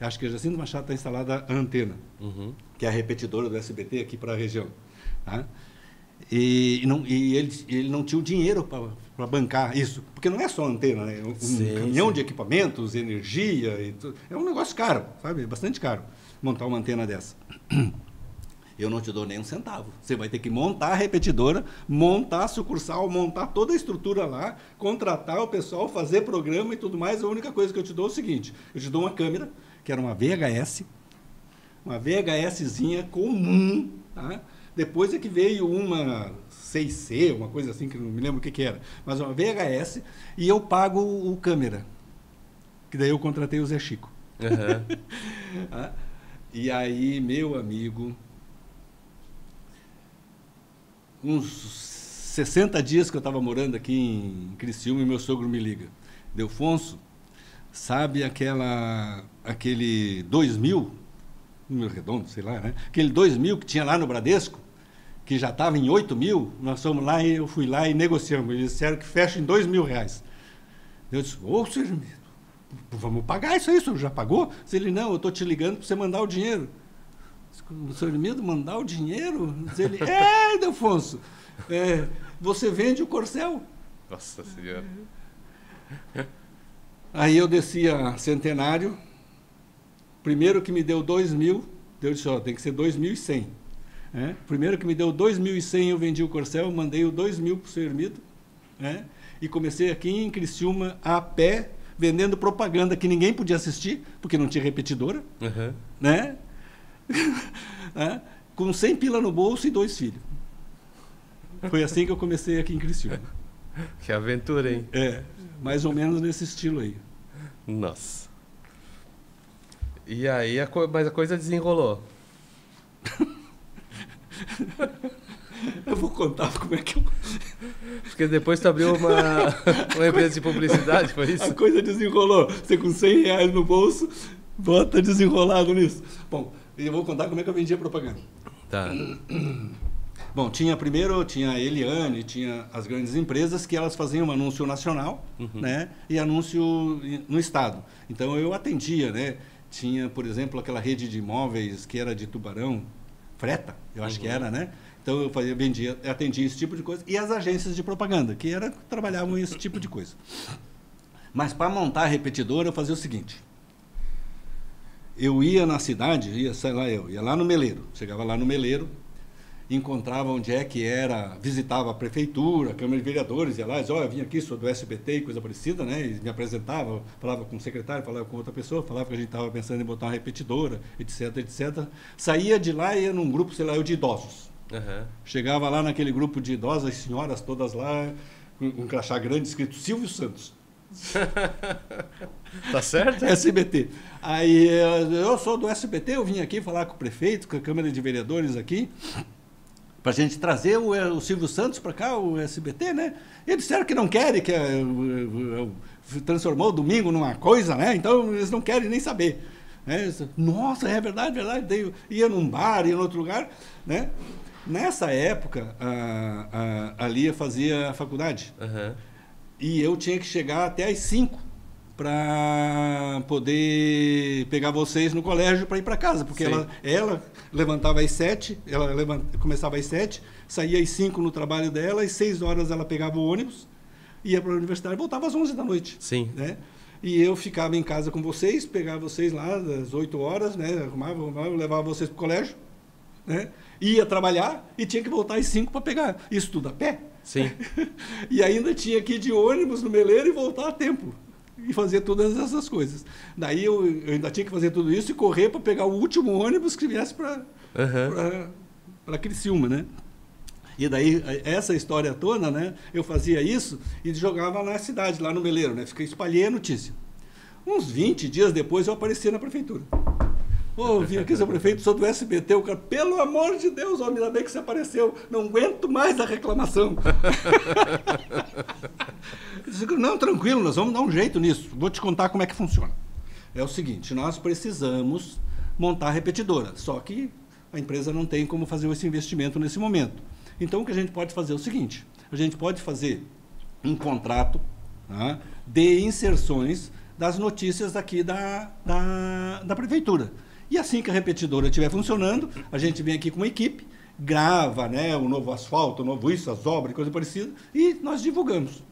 Acho que em Jacinto Machado está instalada a antena, que é a repetidora do SBT aqui para a região. Tá? E ele não tinha o dinheiro para bancar isso, porque não é só antena, né? Caminhão de equipamentos, energia, e tudo. É um negócio caro, sabe? É bastante caro montar uma antena dessa. Eu não te dou nem um centavo. Você vai ter que montar a repetidora, montar a sucursal, montar toda a estrutura lá, contratar o pessoal, fazer programa e tudo mais. A única coisa que eu te dou é o seguinte, eu te dou uma câmera, que era uma VHSzinha comum, tá? Depois é que veio uma 6C, uma coisa assim, que não me lembro o que era. Mas uma VHS, e eu pago o câmera. Que daí eu contratei o Zé Chico. E aí, meu amigo, uns 60 dias que eu estava morando aqui em Criciúma, e meu sogro me liga. Ildefonso, sabe aquele 2000, número redondo, sei lá, né? Aquele 2000 que tinha lá no Bradesco, que já estava em 8 mil, nós fomos lá e eu fui lá e negociamos. Eles disseram que fecha em R$2.000. Eu disse, ô, senhor Hermídio, vamos pagar isso aí, o senhor já pagou? Ele, não, eu estou te ligando para você mandar o dinheiro. O senhor Hermídio mandar o dinheiro? Ele, Ildefonso, você vende o Corcel. Nossa Senhora. Aí eu desci a Centenário, primeiro que me deu 2.000, eu disse, tem que ser 2.100. Primeiro que me deu 2.100, eu vendi o Corcel, mandei o 2.000 para o senhor Hermídio, e comecei aqui em Criciúma, a pé, vendendo propaganda que ninguém podia assistir, porque não tinha repetidora, né? Com 100 pila no bolso e 2 filhos. Foi assim que eu comecei aqui em Criciúma. Que aventura, hein? Mais ou menos nesse estilo aí. Nossa. E aí, mas a coisa desenrolou. Eu vou contar como é que eu... Porque depois tu abriu uma empresa de publicidade, foi isso? A coisa desenrolou. Você com 100 reais no bolso, bota desenrolado nisso. Bom, eu vou contar como é que eu vendia propaganda. Tá. Bom, tinha a Eliane, tinha as grandes empresas que elas faziam um anúncio nacional, né, e anúncio no estado. Então eu atendia, né? Tinha, por exemplo, aquela rede de imóveis que era de Tubarão, Freta, eu acho que era, né? Então eu atendia esse tipo de coisa. E as agências de propaganda, que trabalhavam esse tipo de coisa. Mas para montar a repetidora, eu fazia o seguinte. Eu ia na cidade, ia lá no Meleiro. Chegava lá no Meleiro, encontrava onde é que era, visitava a prefeitura, a Câmara de Vereadores, ia lá, dizia, eu vim aqui, sou do SBT e coisa parecida, né? E me apresentava, falava com o secretário, falava com outra pessoa, falava que a gente estava pensando em botar uma repetidora, etc, etc. Saía de lá e ia num grupo, de idosos. Chegava lá naquele grupo de idosas, senhoras todas lá, com um crachá grande escrito Silvio Santos. Tá certo? SBT. Aí eu sou do SBT, eu vim aqui falar com o prefeito, com a Câmara de Vereadores aqui, para a gente trazer o Silvio Santos para cá, o SBT, né? Eles disseram que não querem, que transformou o domingo numa coisa, né? Então eles não querem nem saber. Nossa, é verdade, verdade. Daí ia num bar, ia em outro lugar, né? Nessa época, a Lia fazia faculdade. E eu tinha que chegar até às 5 para poder pegar vocês no colégio para ir para casa. Porque ela levantava às 7, começava às 7, saía às 5 no trabalho dela, às 6 horas ela pegava o ônibus, ia para a universidade e voltava às 11 da noite. Sim. Né? E eu ficava em casa com vocês, pegava vocês lá às 8 horas, né? arrumava, levava vocês para o colégio, né? Ia trabalhar e tinha que voltar às 5 para pegar. Isso tudo a pé? Sim. E ainda tinha que ir de ônibus no Meleiro e voltar a tempo. E fazer todas essas coisas. Daí eu ainda tinha que fazer tudo isso e correr para pegar o último ônibus que viesse para Criciúma, né? E daí, essa história toda, né? Eu fazia isso e jogava na cidade, lá no Meleiro, né? Espalhei a notícia. Uns 20 dias depois eu apareci na prefeitura. Vim aqui, seu prefeito, sou do SBT. O cara, pelo amor de Deus, ainda bem que você apareceu. Não aguento mais a reclamação. Eu disse, não, tranquilo, nós vamos dar um jeito nisso. Vou te contar como é que funciona. É o seguinte, nós precisamos montar a repetidora, só que a empresa não tem como fazer esse investimento nesse momento. Então, o que a gente pode fazer é o seguinte, a gente pode fazer um contrato, tá, de inserções das notícias aqui da prefeitura. E assim que a repetidora estiver funcionando, a gente vem aqui com uma equipe, grava, né, o novo asfalto, o novo isso, as obras, coisa parecida, e nós divulgamos.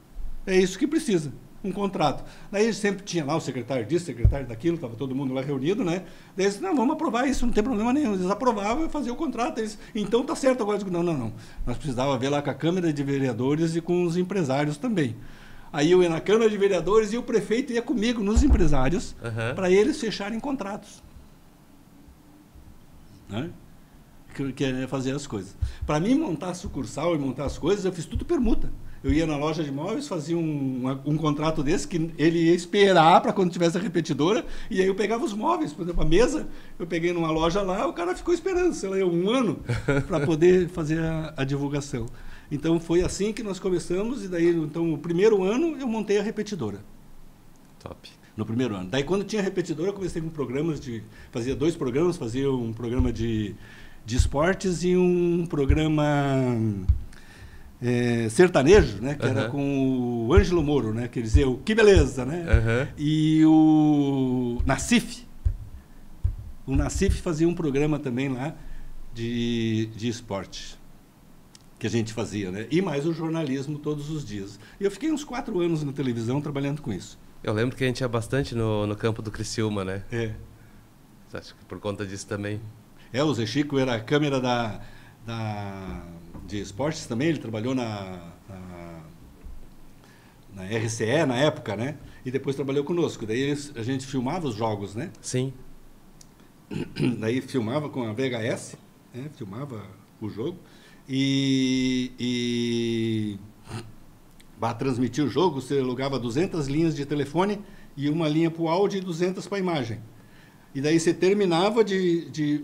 É isso que precisa, um contrato. Daí sempre tinha lá o secretário disso, secretário daquilo, estava todo mundo lá reunido, né? Daí eles, não, vamos aprovar isso, não tem problema nenhum. Eles aprovavam e faziam o contrato. Eles, então tá certo agora. Eu digo, não. Nós precisávamos ver lá com a Câmara de Vereadores e com os empresários também. Aí eu ia na Câmara de Vereadores e o prefeito ia comigo nos empresários para eles fecharem contratos. Né? Que é fazer as coisas. Para mim montar sucursal e montar as coisas, eu fiz tudo permuta. Eu ia na loja de imóveis, fazia um contrato desse, que ele ia esperar para quando tivesse a repetidora, e aí eu pegava os móveis, por exemplo, a mesa, eu peguei numa loja lá, o cara ficou esperando, sei lá, um ano para poder fazer a divulgação. Então foi assim que nós começamos, e daí, então, o primeiro ano eu montei a repetidora. Top. No primeiro ano. Daí quando tinha repetidora, eu comecei com programas fazia 2 programas, fazia um programa de esportes e um programa sertanejo, né? Que era com o Ângelo Moro, né? Que dizia que beleza, né? E o Nassif. O Nassif fazia um programa também lá de esporte, que a gente fazia, né? E mais o jornalismo todos os dias. E eu fiquei uns 4 anos na televisão trabalhando com isso. Eu lembro que a gente ia bastante no campo do Criciúma, né? Acho que por conta disso também. O Zé Chico era a câmera de esportes também, ele trabalhou na RCE na época, né? E depois trabalhou conosco. Daí a gente filmava os jogos, né? Sim. Daí filmava com a VHS, né? Filmava o jogo e para transmitir o jogo você alugava 200 linhas de telefone e uma linha para o áudio e 200 para a imagem. E daí você terminava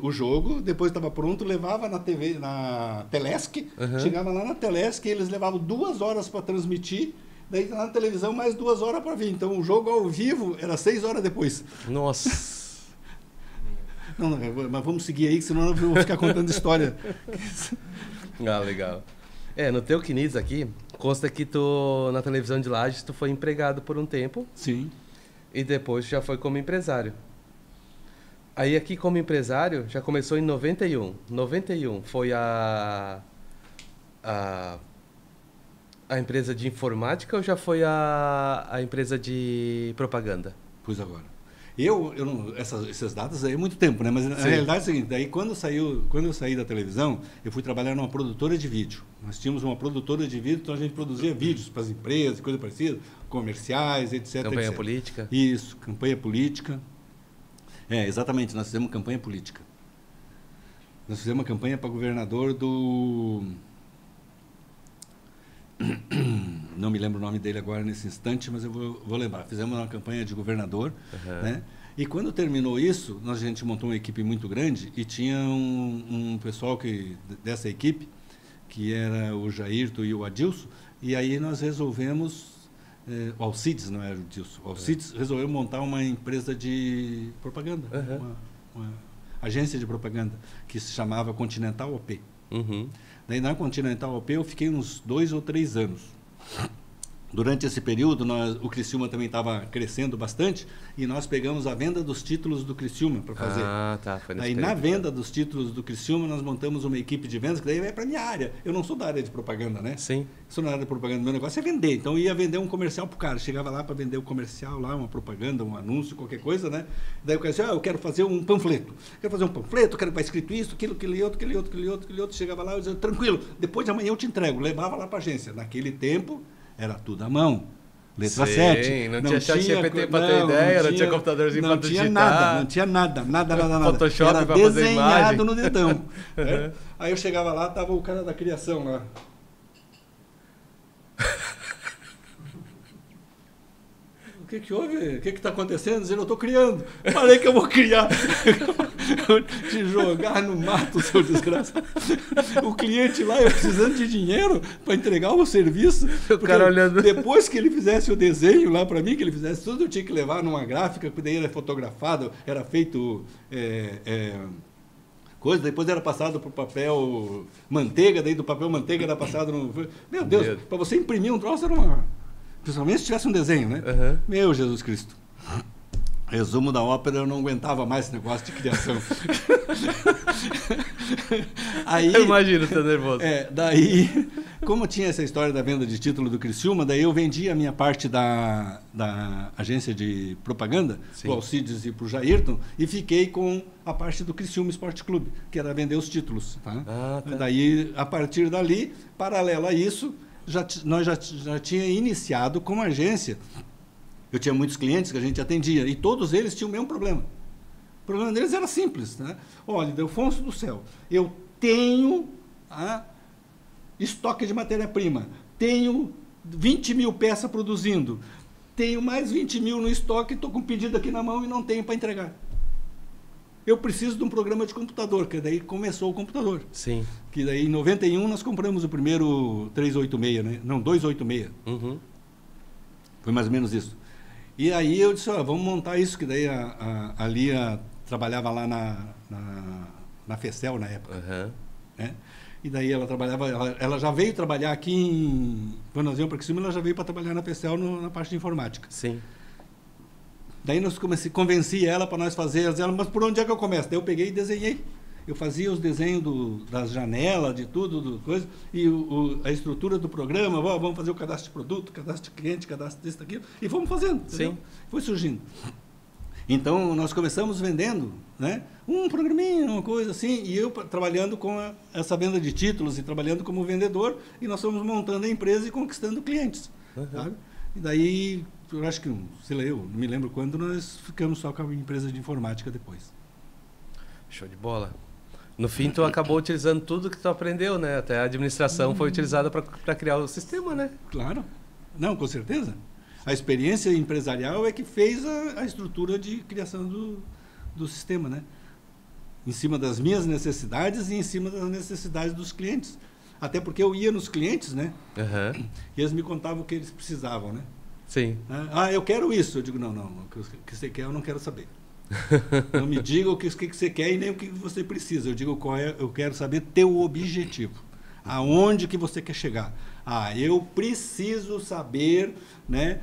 o jogo, depois estava pronto, levava na TV, na Telesc, chegava lá na Telesc, eles levavam 2 horas para transmitir, daí na televisão mais 2 horas para vir. Então o jogo ao vivo era 6 horas depois. Nossa! Não, mas vamos seguir aí, senão eu vou ficar contando história. Legal. No teu Quinis aqui, consta que tu, na televisão de Lages, tu foi empregado por um tempo. Sim. E depois já foi como empresário. Aí aqui como empresário, já começou em 91. 91 foi a empresa de informática ou já foi a empresa de propaganda? Pois agora. Eu não, essas datas aí é muito tempo, né? Mas na realidade é o seguinte, daí quando eu saí da televisão, eu fui trabalhar numa produtora de vídeo. Nós tínhamos uma produtora de vídeo, então a gente produzia vídeos para as empresas, coisa parecida, comerciais, etc. Campanha etc. política? Isso, campanha política. Exatamente, nós fizemos campanha política. Nós fizemos uma campanha para governador do... Não me lembro o nome dele agora nesse instante, mas eu vou lembrar. Fizemos uma campanha de governador, né? E quando terminou isso, a gente montou uma equipe muito grande e tinha um pessoal dessa equipe, que era o Jairto e o Adilson, e aí nós resolvemos... o Alcides, não era o Adilson. O Alcides resolveu montar uma empresa de propaganda, uma agência de propaganda, que se chamava Continental OP. Daí na Continental OP eu fiquei uns 2 ou 3 anos. Durante esse período, o Criciúma também estava crescendo bastante e nós pegamos a venda dos títulos do Criciúma para fazer. Foi nesse Aí período, na venda dos títulos do Criciúma nós montamos uma equipe de vendas, que daí vai para a minha área. Eu não sou da área de propaganda, né? Sim. Sou na área de propaganda, meu negócio é vender. Então eu ia vender um comercial para o cara. Chegava lá para vender o comercial, lá, uma propaganda, um anúncio, qualquer coisa, né? Daí o cara dizia, eu quero fazer um panfleto. Quero fazer um panfleto, quero estar escrito isso, aquele outro. Chegava lá e dizia, tranquilo, depois de amanhã eu te entrego. Levava lá para a agência. Naquele tempo, era tudo à mão. Letra 7. Não tinha chat GPT para ter ideia, não tinha computadorzinho para digitar. Não tinha nada. Photoshop era para fazer imagem. desenhado no dedão. Aí eu chegava lá, tava o cara da criação lá. O que houve? O que está acontecendo? Dizendo, eu estou criando. Falei que eu vou criar. Te jogar no mato, seu desgraçado. O cliente lá, eu precisando de dinheiro para entregar o serviço. O cara olhando. Depois que ele fizesse o desenho lá para mim, que ele fizesse tudo, eu tinha que levar numa gráfica, que daí era fotografado, era feito... coisa, depois era passado para o papel manteiga, daí do papel manteiga era passado no... Meu Deus, para você imprimir um troço era uma... Principalmente se tivesse um desenho, né? Meu Jesus Cristo. Resumo da ópera, eu não aguentava mais esse negócio de criação. Aí, eu imagino, tá nervoso. Daí, como tinha essa história da venda de título do Criciúma, daí eu vendi a minha parte da agência de propaganda, para o Alcides e para o Jairton, e fiquei com a parte do Criciúma Esporte Clube, que era vender os títulos. Tá? Daí, a partir dali, paralelo a isso, nós já tinha iniciado como agência. Eu tinha muitos clientes que a gente atendia e todos eles tinham o mesmo problema. O problema deles era simples, né? Olha, Delfonso do céu, eu tenho estoque de matéria-prima, tenho 20 mil peças produzindo, tenho mais 20 mil no estoque, estou com um pedido aqui na mão e não tenho para entregar. Eu preciso de um programa de computador, que daí começou o computador. Sim. Que daí em 91 nós compramos o primeiro 386, né? Não, 286. Foi mais ou menos isso. E aí eu disse, vamos montar isso, que daí a Lia trabalhava lá na FECEL na época. né? E daí ela trabalhava, ela já veio trabalhar aqui quando nós íamos para Criciúma, ela já veio para trabalhar na PCL na parte de informática. Sim. Daí nós convenci ela para nós fazer, ela, mas por onde é que eu começo? Daí eu peguei e desenhei. Eu fazia os desenhos das janelas, de tudo, coisa, e a estrutura do programa, vamos fazer o cadastro de produto, cadastro de cliente, cadastro disso, daquilo, e fomos fazendo. Entendeu? Sim. Foi surgindo. Então, nós começamos vendendo, né, um programinha, uma coisa assim, e eu trabalhando com essa venda de títulos e trabalhando como vendedor, e nós fomos montando a empresa e conquistando clientes. Sabe? E daí, eu acho que, sei lá, eu não me lembro quando, nós ficamos só com a empresa de informática depois. Show de bola. No fim, tu acabou utilizando tudo que tu aprendeu, né? Até a administração foi utilizada para criar o sistema, né? Claro. Não, com certeza. A experiência empresarial é que fez a estrutura de criação do sistema, né? Em cima das minhas necessidades e em cima das necessidades dos clientes. Até porque eu ia nos clientes, né? Uhum. E eles me contavam o que eles precisavam, né? Sim. Eu quero isso. Eu digo, não, o que você quer eu não quero saber. Não me diga o que você quer e nem o que você precisa. Eu digo, eu quero saber teu objetivo. Aonde que você quer chegar? Eu preciso saber, né,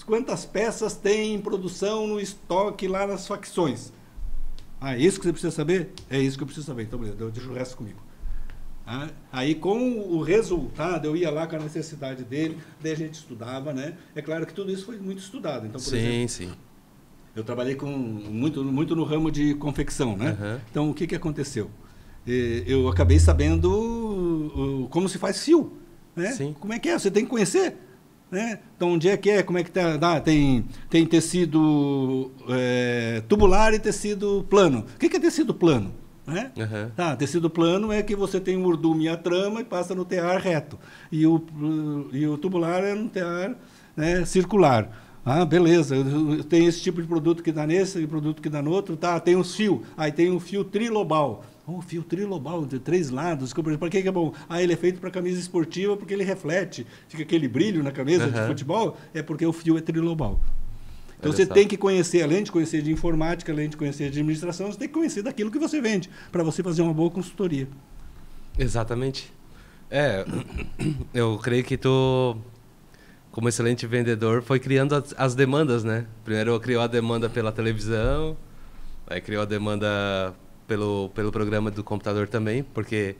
quantas peças tem em produção no estoque lá nas facções. É isso que você precisa saber? É isso que eu preciso saber. Então, beleza, eu deixo o resto comigo. Aí, com o resultado, eu ia lá com a necessidade dele, daí a gente estudava, né? É claro que tudo isso foi muito estudado. Então, por exemplo, sim. Eu trabalhei muito no ramo de confecção, né? Uhum. Então, o que aconteceu? Eu acabei sabendo como se faz fio, né? Sim. Como é que é? Você tem que conhecer, né? Então, onde é que é? Como é que tá? Tem tecido tubular e tecido plano. O que é tecido plano? Né? Uhum. Tecido plano é que você tem um urdume e a trama e passa no tear reto. E o tubular é no tear, né, circular. Beleza, tem esse tipo de produto que dá nesse, e produto que dá no outro, tem os fios. Aí tem o fio trilobal. Fio trilobal, de 3 lados. Para que é bom? Ele é feito para camisa esportiva porque ele reflete. Fica aquele brilho na camisa de futebol, é porque o fio é trilobal. Então você tem que conhecer, além de conhecer de informática, além de conhecer de administração, você tem que conhecer daquilo que você vende, para você fazer uma boa consultoria. Exatamente. Eu creio que tu, como excelente vendedor, foi criando as demandas, né? Primeiro criou a demanda pela televisão, aí criou a demanda pelo programa do computador também, porque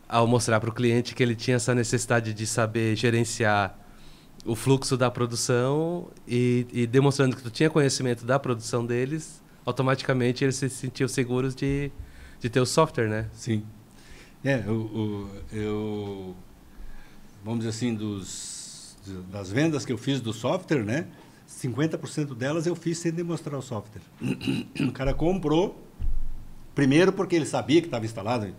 ao mostrar para o cliente que ele tinha essa necessidade de saber gerenciar o fluxo da produção e demonstrando que tu tinha conhecimento da produção deles, automaticamente eles se sentiam seguros de ter o software, né? Sim. Vamos dizer assim, das vendas que eu fiz do software, né? 50% delas eu fiz sem demonstrar o software. O cara comprou, primeiro porque ele sabia que estava instalado em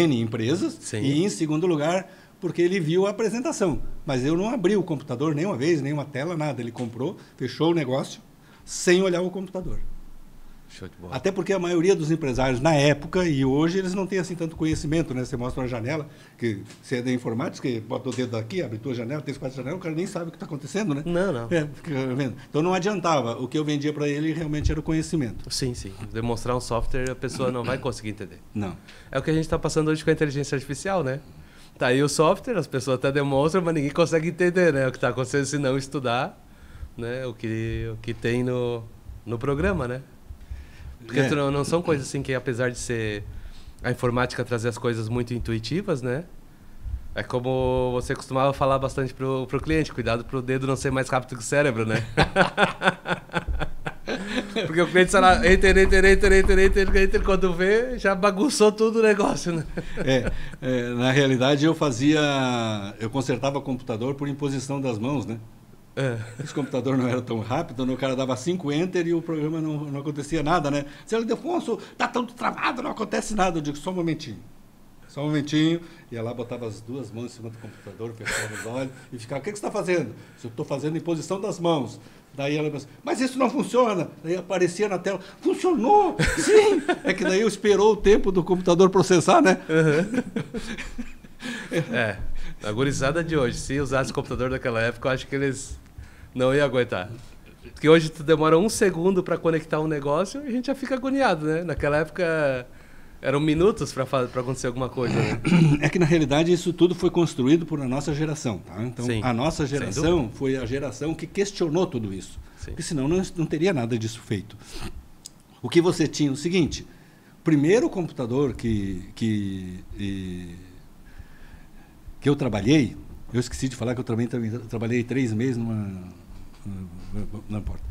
N empresas, sim, e em segundo lugar porque ele viu a apresentação. Mas eu não abri o computador nenhuma vez, nenhuma tela, nada. Ele comprou, fechou o negócio sem olhar o computador. Show de bola. Até porque a maioria dos empresários na época e hoje eles não têm assim tanto conhecimento, né? Você mostra uma janela, que você é da informática, que bota o dedo aqui, abre tua janela, tem 4 janelas, o cara nem sabe o que está acontecendo, né? Não. Fica vendo. Então não adiantava. O que eu vendia para ele realmente era o conhecimento. Sim. Demonstrar um software a pessoa não vai conseguir entender. Não. É o que a gente está passando hoje com a inteligência artificial, né? Tá aí o software, as pessoas até demonstram, mas ninguém consegue entender, né? O que está acontecendo se não estudar, né? O que tem no programa, né? Porque não são coisas assim que, apesar de ser a informática trazer as coisas muito intuitivas, né? É como você costumava falar bastante pro cliente, cuidado pro dedo não ser mais rápido que o cérebro, né? Porque o cliente, sei lá, enter, quando vê, já bagunçou tudo o negócio, né? Na realidade eu consertava computador por imposição das mãos, né? Esse computador não era tão rápido, o cara dava 5 enter e o programa não acontecia nada, né? Se ele, Afonso, tá tudo travado, não acontece nada. Eu digo, só um momentinho. Ia lá, botava as 2 mãos em cima do computador, fechava os olhos e ficava, o que você está fazendo? Eu estou fazendo imposição das mãos. Daí ela pensou, mas isso não funciona. Daí aparecia na tela, funcionou, sim. É que daí eu esperou o tempo do computador processar, né? A gurizada de hoje, se usasse o computador daquela época, eu acho que eles não iam aguentar. Porque hoje tu demora 1 segundo para conectar um negócio e a gente já fica agoniado, né? Naquela época Eram minutos para acontecer alguma coisa, né? É que, na realidade, isso tudo foi construído por a nossa geração. Tá? Então, Sim, a nossa geração foi a geração que questionou tudo isso. Sim. Porque senão não teria nada disso feito. O que você tinha é o seguinte: o primeiro computador que eu trabalhei, eu esqueci de falar que eu também trabalhei 3 meses não importa.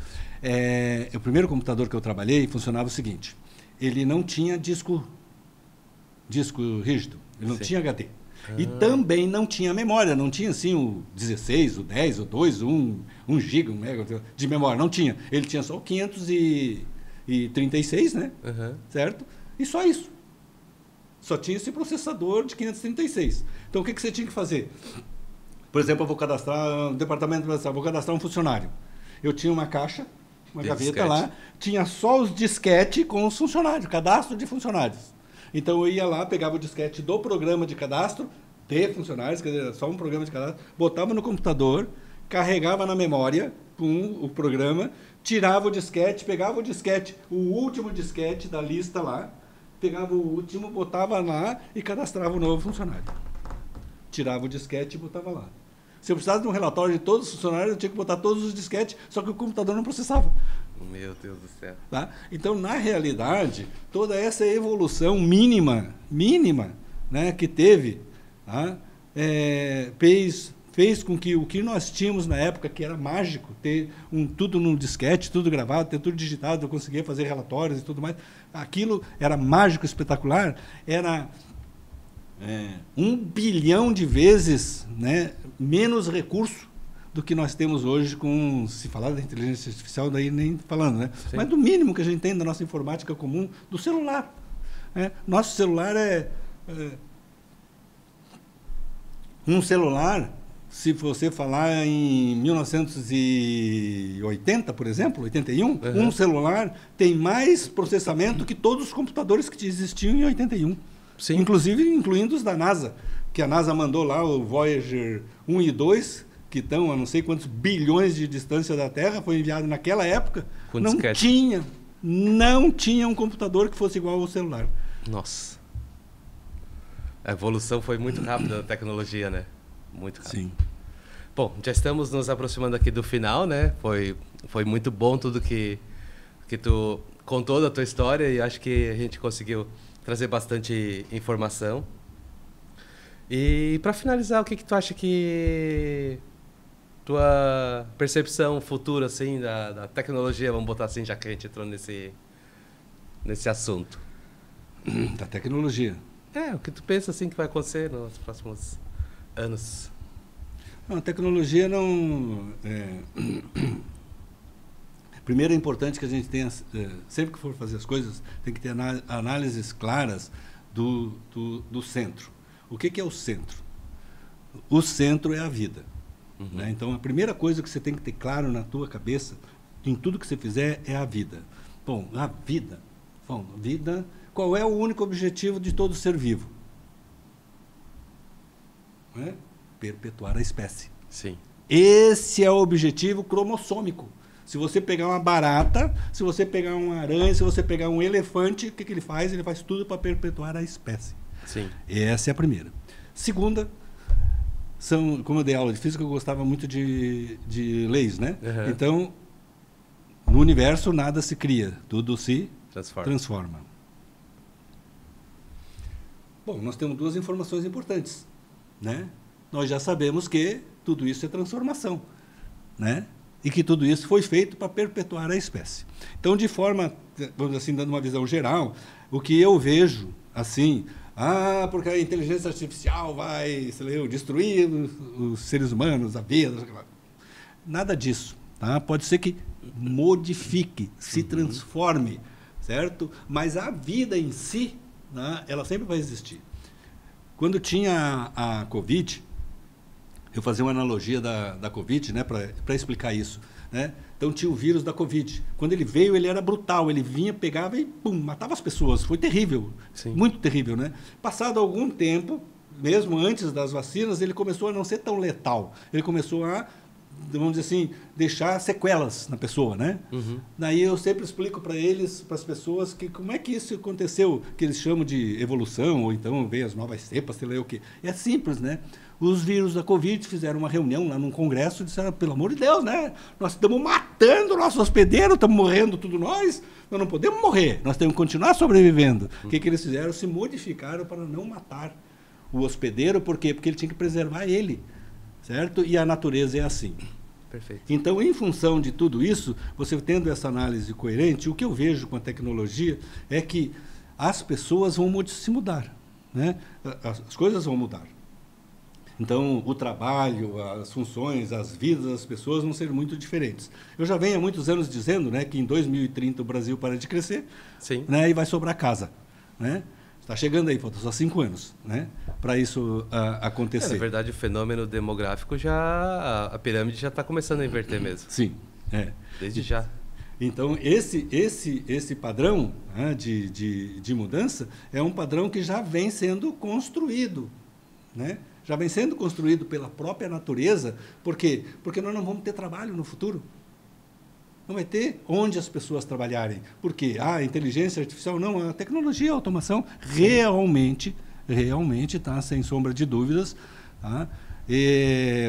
O primeiro computador que eu trabalhei funcionava o seguinte: ele não tinha disco rígido, ele não tinha HD. E também não tinha memória, não tinha assim o 16, o 10, o 2, 1 GB, 1 MB de memória, não tinha. Ele tinha só o 536, né? Certo? E só isso. Só tinha esse processador de 536. Então, o que você tinha que fazer? Por exemplo, eu vou cadastrar no departamento, vou cadastrar um funcionário. Eu tinha uma caixa, uma gaveta lá, tinha só os disquete com os funcionários, cadastro de funcionários. Então, eu ia lá, pegava o disquete do programa de cadastro de funcionários, quer dizer, só um programa de cadastro, botava no computador, carregava na memória o programa, tirava o disquete, pegava o disquete, o último disquete da lista lá, pegava o último, botava lá e cadastrava o novo funcionário. Tirava o disquete e botava lá. Se eu precisasse de um relatório de todos os funcionários, eu tinha que botar todos os disquetes, só que o computador não processava. Meu Deus do céu. Tá? Então, na realidade, toda essa evolução mínima, né, que teve, tá, fez com que o que nós tínhamos na época, que era mágico, ter tudo no disquete, tudo gravado, ter tudo digitado, eu conseguia fazer relatórios e tudo mais, aquilo era mágico, espetacular, era 1 bilhão de vezes, né, menos recurso do que nós temos hoje com, se falar da inteligência artificial, daí nem falando, né? Sim. Mas do mínimo que a gente tem da nossa informática comum, do celular. Né? Nosso celular um celular, se você falar em 1980, por exemplo, 81, um celular tem mais processamento que todos os computadores que existiam em 81. Sim. Inclusive, incluindo os da NASA, que a NASA mandou lá o Voyager 1 e 2, que estão a não sei quantos bilhões de distância da Terra, foi enviado naquela época, não tinha um computador que fosse igual ao celular. Nossa. A evolução foi muito rápida da tecnologia, né? Muito rápido. Sim. Bom, já estamos nos aproximando aqui do final, né? Foi muito bom tudo que tu contou da tua história e acho que a gente conseguiu trazer bastante informação. E para finalizar, o que tu acha que tua percepção futura assim da tecnologia, vamos botar assim, já que a gente entrou nesse assunto? Da tecnologia. O que tu pensa assim que vai acontecer nos próximos anos? Não, a tecnologia não... Primeiro é importante que a gente tenha, sempre que for fazer as coisas, tem que ter análises claras do centro. O que é o centro? O centro é a vida. Né? Então, a primeira coisa que você tem que ter claro na tua cabeça, em tudo que você fizer, é a vida. Bom, a vida. Qual é o único objetivo de todo ser vivo? Perpetuar a espécie. Sim. Esse é o objetivo cromossômico. Se você pegar uma barata, se você pegar uma aranha, se você pegar um elefante, o que ele faz? Ele faz tudo para perpetuar a espécie. Sim. Essa é a primeira. Segunda, como eu dei aula de física, eu gostava muito de leis, né? Então, no universo nada se cria, tudo se transforma. Bom, nós temos 2 informações importantes, né? Nós já sabemos que tudo isso é transformação, né? E que tudo isso foi feito para perpetuar a espécie. Então, de forma, vamos assim, dando uma visão geral, o que eu vejo, assim, porque a inteligência artificial vai, destruir os seres humanos, a vida, nada disso. Tá? Pode ser que modifique, se transforme, certo? Mas a vida em si, né, ela sempre vai existir. Quando tinha a Covid, eu fazia uma analogia da Covid, né, para explicar isso. Né? Então tinha o vírus da Covid. Quando ele veio, ele era brutal. Ele vinha, pegava e matava as pessoas. Foi terrível. Sim. Muito terrível. Né? Passado algum tempo, mesmo antes das vacinas, ele começou a não ser tão letal. Ele começou a vamos dizer assim, deixar sequelas na pessoa, né? Daí eu sempre explico para eles, para as pessoas, que como é que isso aconteceu, que eles chamam de evolução, ou então vem as novas cepas, sei lá o quê. É simples, né? Os vírus da Covid fizeram uma reunião lá num congresso e disseram, pelo amor de Deus, né? Nós estamos matando o nosso hospedeiro, estamos morrendo tudo nós não podemos morrer, nós temos que continuar sobrevivendo. O que eles fizeram? Se modificaram para não matar o hospedeiro, por quê? Porque ele tinha que preservar ele, certo? E a natureza é assim. Perfeito. Então, em função de tudo isso, você tendo essa análise coerente, o que eu vejo com a tecnologia é que as pessoas vão se mudar, né? As coisas vão mudar. Então, o trabalho, as funções, as vidas das pessoas vão ser muito diferentes. Eu já venho há muitos anos dizendo, né, que em 2030 o Brasil para de crescer, sim, né, e vai sobrar casa, né? Está chegando aí, faltam só 5 anos, né, para isso acontecer. Na verdade, o fenômeno demográfico a pirâmide já está começando a inverter mesmo. Sim, desde já. Então, esse padrão, né, de mudança é um padrão que já vem sendo construído, né? Já vem sendo construído pela própria natureza. Por quê? Porque nós não vamos ter trabalho no futuro. Não vai ter onde as pessoas trabalharem. Por quê? A inteligência artificial, não, a tecnologia, a automação, realmente está, sem sombra de dúvidas. Tá?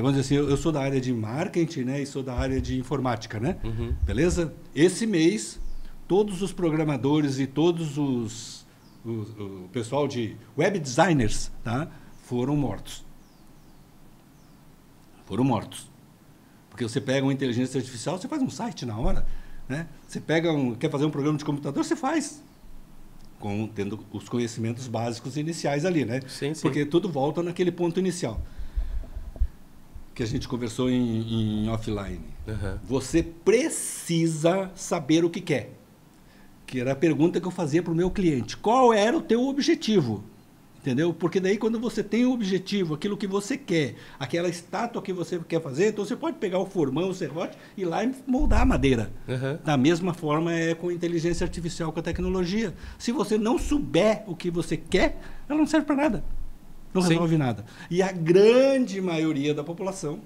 Vamos dizer assim, eu sou da área de marketing, né, e sou da área de informática, né? Beleza? Esse mês, todos os programadores e todos o pessoal de web designers, tá, foram mortos. Foram mortos. Porque você pega uma inteligência artificial, você faz um site na hora, né? Você quer fazer um programa de computador, você faz. Tendo os conhecimentos básicos iniciais ali, né? Sim. Porque tudo volta naquele ponto inicial que a gente conversou em offline. Você precisa saber o que quer. Que era a pergunta que eu fazia para o meu cliente. Qual era o teu objetivo? Entendeu? Porque daí quando você tem o objetivo, aquilo que você quer, aquela estátua que você quer fazer, então você pode pegar o formão, o serrote, ir lá e moldar a madeira. Da mesma forma é com a inteligência artificial, com a tecnologia. Se você não souber o que você quer, ela não serve para nada. Não resolve nada. E a grande maioria da população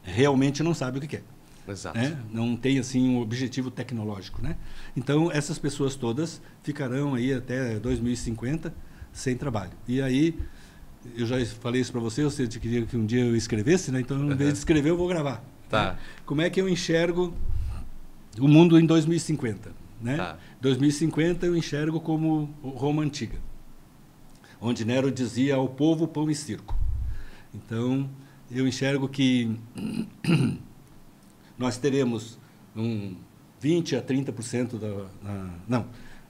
realmente não sabe o que quer. Exato. Não tem assim um objetivo tecnológico, né? Então essas pessoas todas ficarão aí até 2050 sem trabalho. E aí, eu já falei isso para você queria que um dia eu escrevesse, né? Então, em vez de escrever, eu vou gravar. Tá. Né? Como é que eu enxergo o mundo em 2050? Né? Tá. 2050 eu enxergo como Roma Antiga, onde Nero dizia ao povo pão e circo. Então, eu enxergo que nós teremos 20 a 30%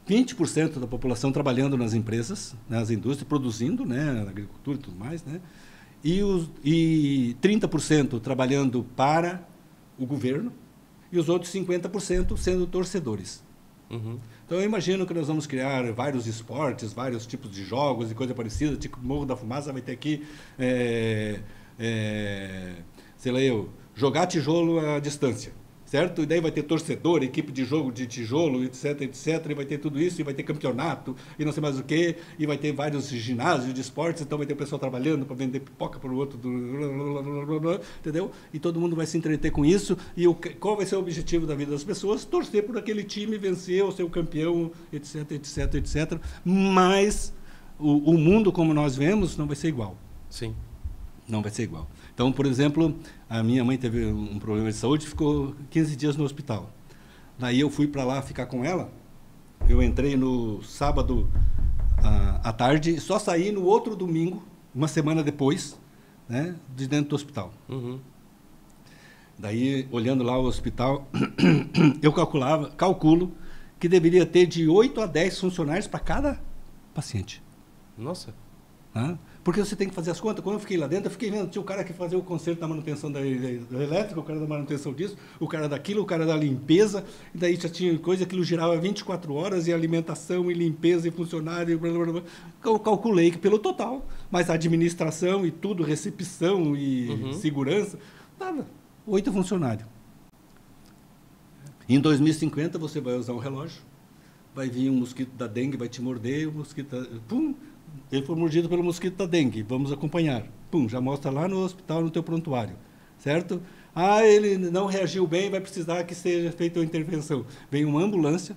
20% da população trabalhando nas empresas, nas indústrias, produzindo, né, na agricultura e tudo mais, né, e 30% trabalhando para o governo e os outros 50% sendo torcedores. Então, eu imagino que nós vamos criar vários esportes, vários tipos de jogos e coisa parecida, tipo Morro da Fumaça vai ter aqui, sei lá jogar tijolo à distância. Certo? E daí vai ter torcedor, equipe de jogo de tijolo, etc, e vai ter tudo isso, e vai ter campeonato, e não sei mais o quê, e vai ter vários ginásios de esportes, então vai ter o pessoal trabalhando para vender pipoca para o outro, entendeu? E todo mundo vai se entreter com isso, e qual vai ser o objetivo da vida das pessoas? Torcer por aquele time, vencer, ou ser o campeão, etc, etc, etc. Mas o mundo como nós vemos não vai ser igual. Sim. Não vai ser igual. Então, por exemplo, a minha mãe teve um problema de saúde e ficou 15 dias no hospital. Daí eu fui para lá ficar com ela. Eu entrei no sábado à tarde e só saí no outro domingo, uma semana depois, né, de dentro do hospital. Daí, olhando lá o hospital, eu calculo que deveria ter de 8 a 10 funcionários para cada paciente. Nossa. Porque você tem que fazer as contas. Quando eu fiquei lá dentro, eu fiquei vendo, tinha o cara que fazia o conserto da manutenção da elétrica, o cara da manutenção disso, o cara daquilo, o cara da limpeza, e daí já tinha coisa, aquilo girava 24 horas, e alimentação, e limpeza, e funcionário, e blá, blá, blá. Eu calculei que pelo total, mas a administração e tudo, recepção e segurança, dava 8 funcionários. Em 2050, você vai usar um relógio, vai vir um mosquito da dengue, vai te morder, o mosquito... Pum! Ele foi mordido pelo mosquito da dengue, vamos acompanhar. Pum, já mostra lá no hospital, no teu prontuário, certo? Ah, ele não reagiu bem, vai precisar que seja feita uma intervenção. Vem uma ambulância,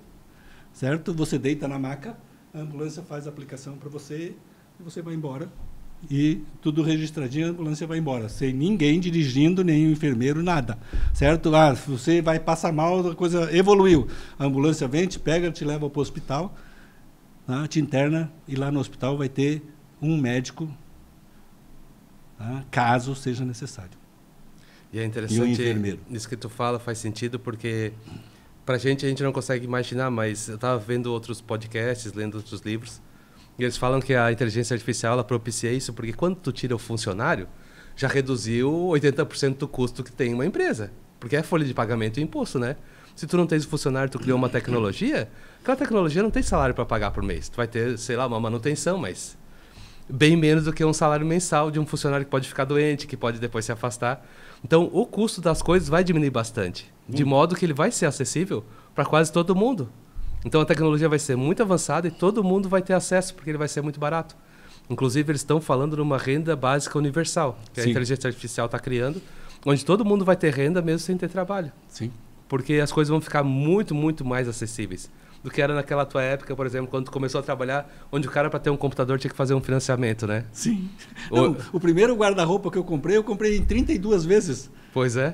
certo? Você deita na maca, a ambulância faz a aplicação para você e você vai embora. E tudo registradinho, a ambulância vai embora, sem ninguém dirigindo, nem o enfermeiro, nada, certo? Ah, você vai passar mal, a coisa evoluiu. A ambulância vem, te pega, te leva para o hospital, tá? Te interna, e lá no hospital vai ter um médico, tá? Caso seja necessário. E é interessante, isso que tu fala faz sentido, porque pra gente, a gente não consegue imaginar, mas eu estava vendo outros podcasts, lendo outros livros, e eles falam que a inteligência artificial ela propicia isso, porque quando tu tira o funcionário, já reduziu 80% do custo que tem uma empresa. Porque é folha de pagamento e imposto, né? Se tu não tens o funcionário, tu criou uma tecnologia, aquela tecnologia não tem salário para pagar por mês. Tu vai ter, sei lá, uma manutenção, mas bem menos do que um salário mensal de um funcionário que pode ficar doente, que pode depois se afastar. Então, o custo das coisas vai diminuir bastante, de modo que ele vai ser acessível para quase todo mundo. Então, a tecnologia vai ser muito avançada e todo mundo vai ter acesso, porque ele vai ser muito barato. Inclusive, eles estão falando numa renda básica universal, que a inteligência artificial está criando, onde todo mundo vai ter renda mesmo sem ter trabalho. Sim. Porque as coisas vão ficar muito, muito mais acessíveis do que era naquela tua época, por exemplo, quando tu começou a trabalhar, onde o cara, para ter um computador, tinha que fazer um financiamento, né? Sim. Não, o primeiro guarda-roupa que eu comprei em 32 vezes. Pois é.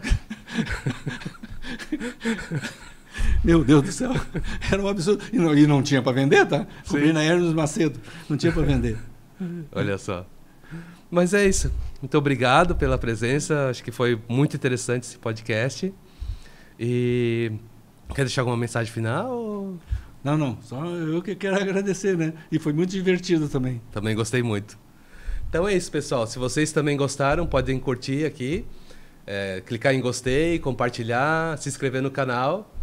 Meu Deus do céu, era um absurdo. E não tinha para vender, tá? Comprei na Hermes Macedo, não tinha para vender. Olha só. Mas é isso. Muito obrigado pela presença. Acho que foi muito interessante esse podcast. E quer deixar alguma mensagem final? Não. Só eu que quero agradecer, né? E foi muito divertido também. Também gostei muito. Então é isso, pessoal. Se vocês também gostaram, podem curtir aqui, clicar em gostei, compartilhar, se inscrever no canal.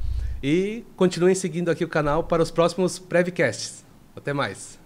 E continuem seguindo aqui o canal para os próximos Prevcasts. Até mais!